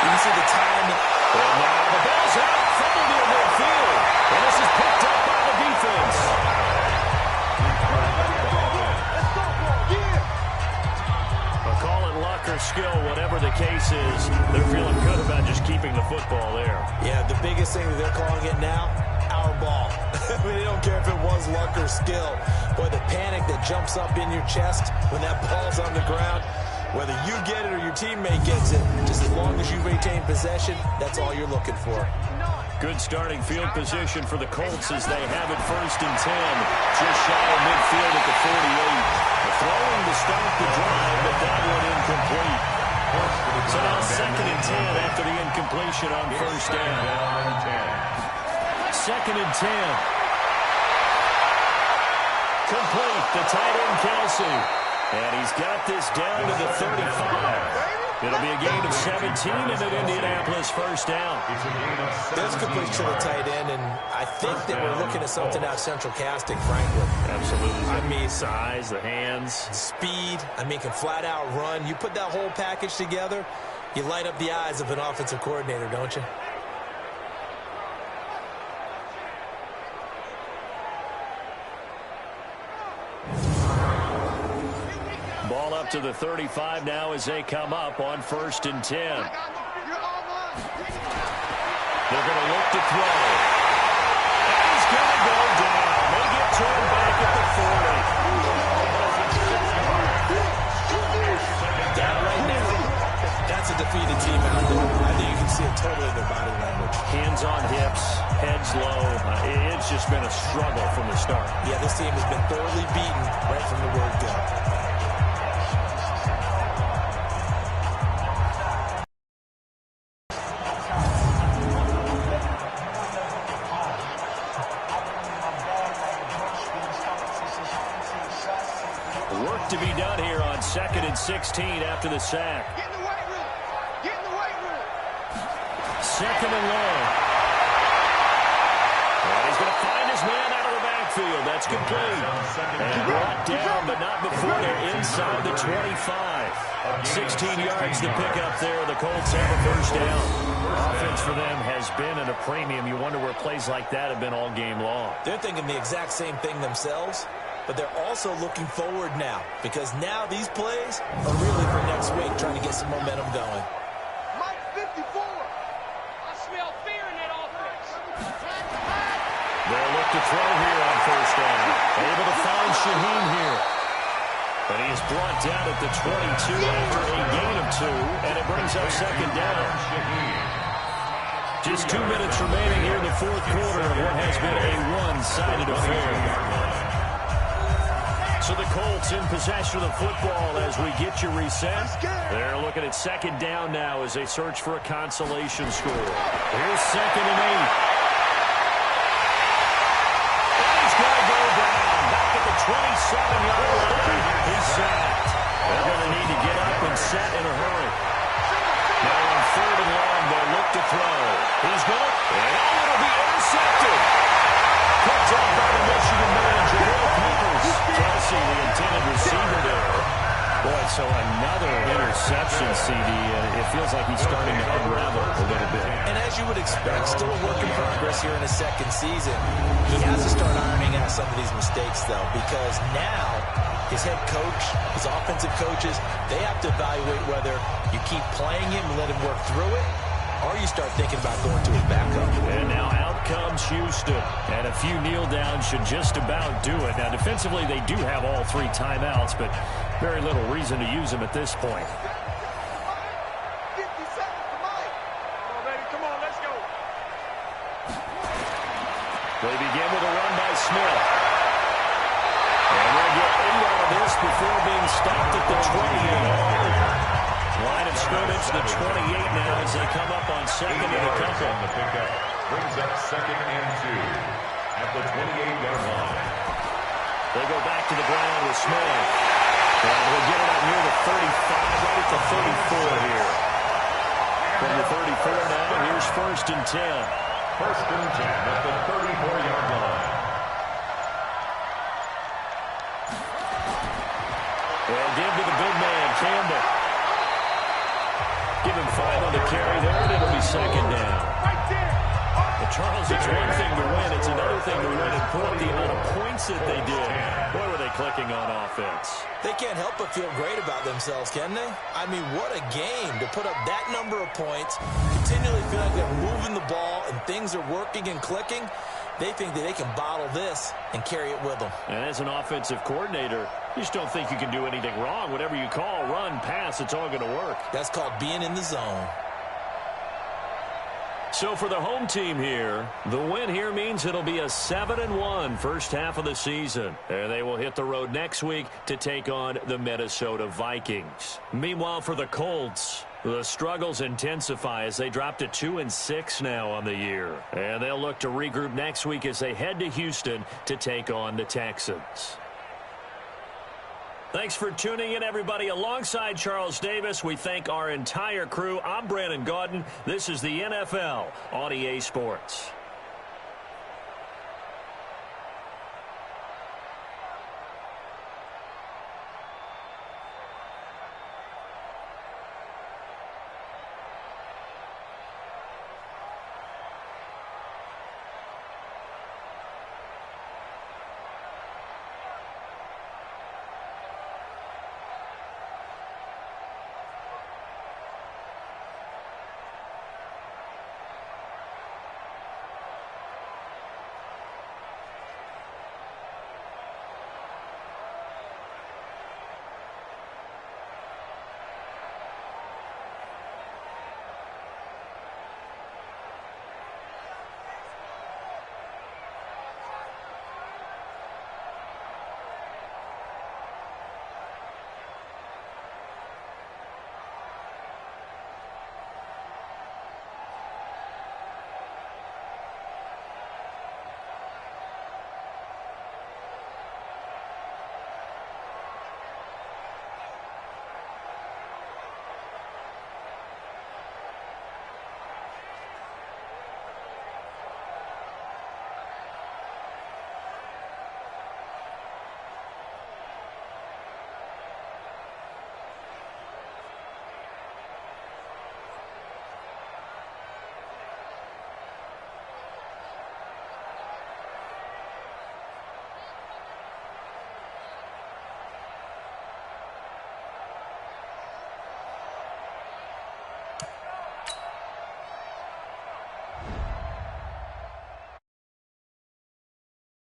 You see the time. And now the ball's out, fumbled near midfield. And this is picked up by the defense. Call it luck or skill, whatever the case is, they're feeling good about just keeping the football there. Yeah, the biggest thing that they're calling it now, our ball. I mean, they don't care if it was luck or skill. Boy, the panic that jumps up in your chest when that ball's on the ground, whether you get it or your teammate gets it, just as long as you retain possession, that's all you're looking for. Good starting field position for the Colts as they have it first and 10. Just shy of midfield at the 48. Throwing to start the drive, but that one incomplete. So now second and 10 after the incompletion on first down. Second and 10. Complete. The tight end, Kelsey. And he's got this down to the 35. It'll be a gain of 17 and an Indianapolis first down. There's complete to the tight end, and I think that we're looking at something out central casting, frankly. Absolutely. I mean, size, the hands. Speed, I mean, can flat out run. You put that whole package together, you light up the eyes of an offensive coordinator, don't you? Ball up to the 35 now as they come up on first and 10. They're going to look to throw. And he's going to go down. They get turned back at the 40. That right now, that's a defeated team out there. I think you can see it totally in their body language. Hands on hips, heads low. It's just been a struggle from the start. Yeah, this team has been thoroughly beaten right from the word go. Work to be done here on second and 16 after the sack. Get in the weight room. Get in the weight room. Second and long. And he's going to find his man out of the backfield. backfield. That's complete. And brought down, but not before they're inside the 25. 16 yards to pick up there. The Colts have a first down. Offense for them has been at a premium. You wonder where plays like that have been all game long. They're thinking the exact same thing themselves, but they're also looking forward now, because now these plays are really for next week, trying to get some momentum going. Mike 54. I smell fear in that offense. They'll look to throw here on first down. Able to find Shaheen here. But he is brought down at the 22 after a gain of 2, and it brings up second down. Just 2 minutes remaining here in the fourth quarter of what has been a one-sided affair. So the Colts in possession of the football as we get you reset. They're looking at second down now as they search for a consolation score. Here's 2nd and 8. Back at the 27-yard line. He's sacked. They're going to need to get up and set in a hurry. Now on 3rd and long, they'll look to throw. He's going to, and it'll be intercepted. Picked up by the Michigan man, Jabril Peppers. Kelsey, the intended receiver there. Boy, so another interception, CD. It feels like he's starting to unravel a little bit. And as you would expect, still a work in progress here in his second season. He has to start ironing out some of these mistakes, though, because now his head coach, his offensive coaches, they have to evaluate whether you keep playing him and let him work through it, or you start thinking about going to his backup. And now out comes Houston. And a few kneel downs should just about do it. Now, defensively, they do have all 3 timeouts, but very little reason to use them at this point. 50 seconds to Mike. Come on, baby. Come on, let's go. They begin with a run by Smith. And they'll get 8 out of this before being stopped at the 28. Line of scrimmage, the 28 now as they come up on 2nd and a couple. On the pickup brings up 2nd and 2 at the 28-yard line. They go back to the ground with Smith. And we'll get it up near the 35, right at the 34 here. From the 34 now, here's 1st and 10. 1st and 10 at the 34-yard line. They'll give to the big man, Campbell. Give him 5 on the carry there, and it'll be 2nd down. But Charles, it's one thing to win. It's another thing to win and put up the amount of points that they did. Boy, were they clicking on offense. They can't help but feel great about themselves, can they? I mean, what a game to put up that number of points, continually feel like they're moving the ball and things are working and clicking. They think that they can bottle this and carry it with them. And as an offensive coordinator, you just don't think you can do anything wrong. Whatever you call, run, pass, it's all going to work. That's called being in the zone. So for the home team here, the win here means it'll be a 7-1 first half of the season. And they will hit the road next week to take on the Minnesota Vikings. Meanwhile, for the Colts, the struggles intensify as they drop to 2-6 now on the year. And they'll look to regroup next week as they head to Houston to take on the Texans. Thanks for tuning in, everybody. Alongside Charles Davis, we thank our entire crew. I'm Brandon Gaudin. This is the NFL on EA Sports.